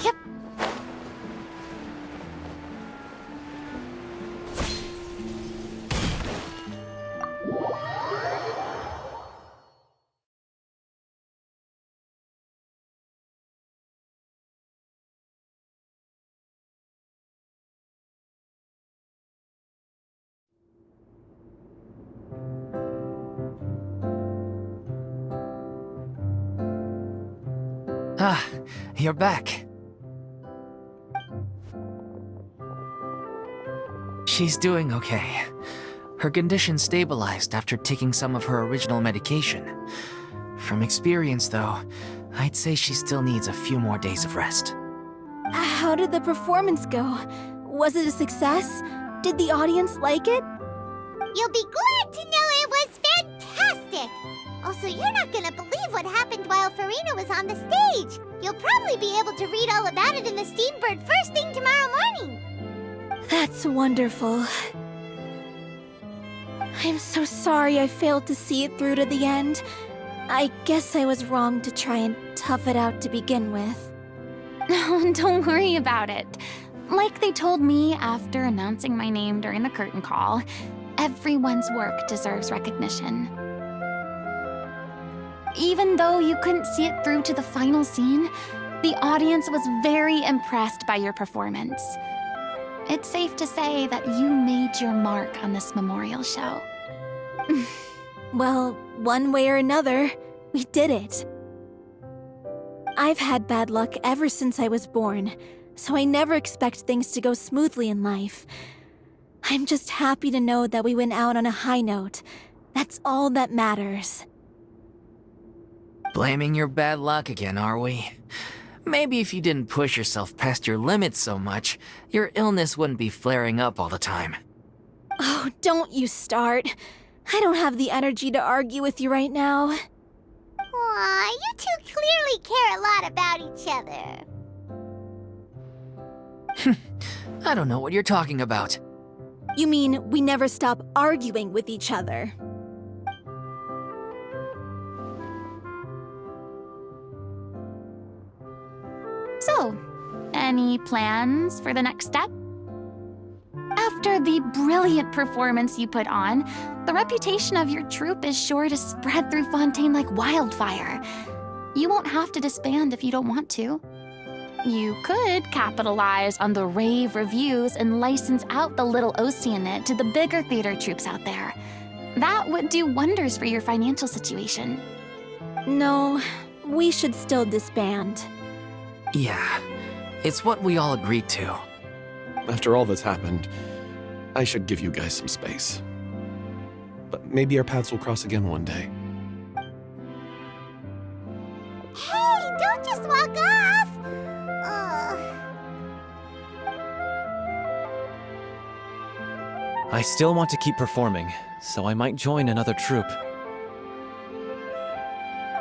Yep. Ah, you're back. She's doing okay. Her condition stabilized after taking some of her original medication. From experience, though, I'd say she still needs a few more days of rest. How did the performance go? Was it a success? Did the audience like it? You'll be glad to know it was fantastic! Also, you're not gonna believe what happened while Furina was on the stage. You'll probably be able to read all about it in the Steambird first thing tomorrow morning. That's wonderful. I'm so sorry I failed to see it through to the end. I guess I was wrong to try and tough it out to begin with. No, don't worry about it. Like they told me after announcing my name during the curtain call, everyone's work deserves recognition. Even though you couldn't see it through to the final scene, the audience was very impressed by your performance. It's safe to say that you made your mark on this memorial show. Well, one way or another, we did it. I've had bad luck ever since I was born, so I never expect things to go smoothly in life. I'm just happy to know that we went out on a high note. That's all that matters. Blaming your bad luck again, are we? Maybe if you didn't push yourself past your limits so much, your illness wouldn't be flaring up all the time. Oh, don't you start. I don't have the energy to argue with you right now. Aw, you two clearly care a lot about each other. I don't know what you're talking about. You mean we never stop arguing with each other? So, any plans for the next step? After the brilliant performance you put on, the reputation of your troupe is sure to spread through Fontaine like wildfire. You won't have to disband if you don't want to. You could capitalize on the rave reviews and license out the Little Oceanid to the bigger theater troupes out there. That would do wonders for your financial situation. No, we should still disband. Yeah, It's what we all agreed to. After all that's happened, I should give you guys some space. But maybe our paths will cross again one day. Hey, don't just walk off! I still want to keep performing, so I might join another troupe.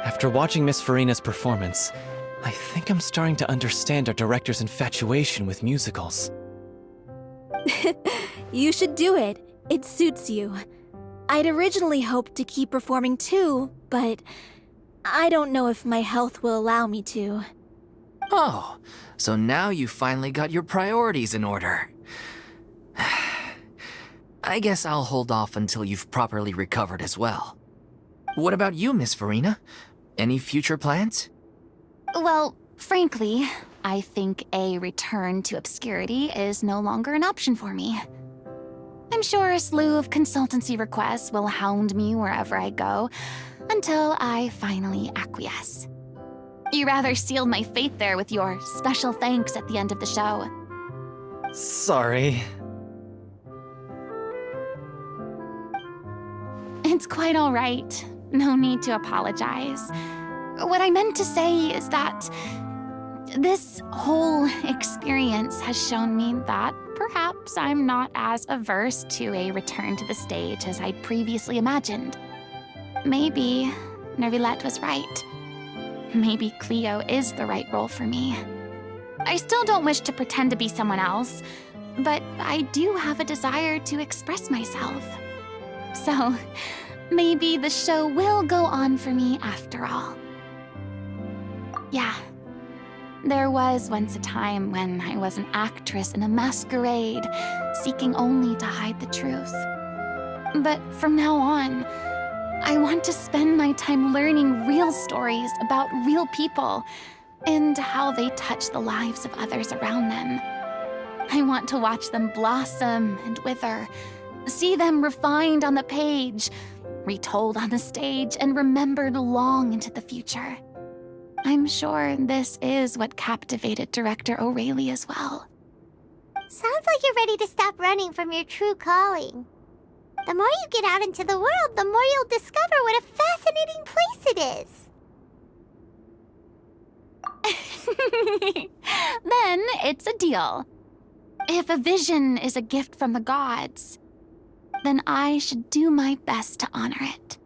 After watching Miss Furina's performance, I think I'm starting to understand our director's infatuation with musicals. You should do it. It suits you. I'd originally hoped to keep performing too, but I don't know if my health will allow me to. Oh, so now you finally got your priorities in order. I guess I'll hold off until you've properly recovered as well. What about you, Miss Furina? Any future plans? Well, frankly, I think a return to obscurity is no longer an option for me. I'm sure a slew of consultancy requests will hound me wherever I go until I finally acquiesce. You rather sealed my fate there with your special thanks at the end of the show. Sorry. It's quite all right. No need to apologize. What I meant to say is that this whole experience has shown me that perhaps I'm not as averse to a return to the stage as I'd previously imagined. Maybe Nervilette was right. Maybe Cleo is the right role for me. I still don't wish to pretend to be someone else, but I do have a desire to express myself. So, maybe the show will go on for me after all. Yeah. There was once a time when I was an actress in a masquerade, seeking only to hide the truth. But from now on, I want to spend my time learning real stories about real people and how they touch the lives of others around them. I want to watch them blossom and wither, see them refined on the page, retold on the stage, and remembered long into the future. I'm sure this is what captivated director O'Reilly as well. Sounds like you're ready to stop running from your true calling. The more you get out into the world, the more you'll discover what a fascinating place it is. Then it's a deal. If a vision is a gift from the gods, then I should do my best to honor it.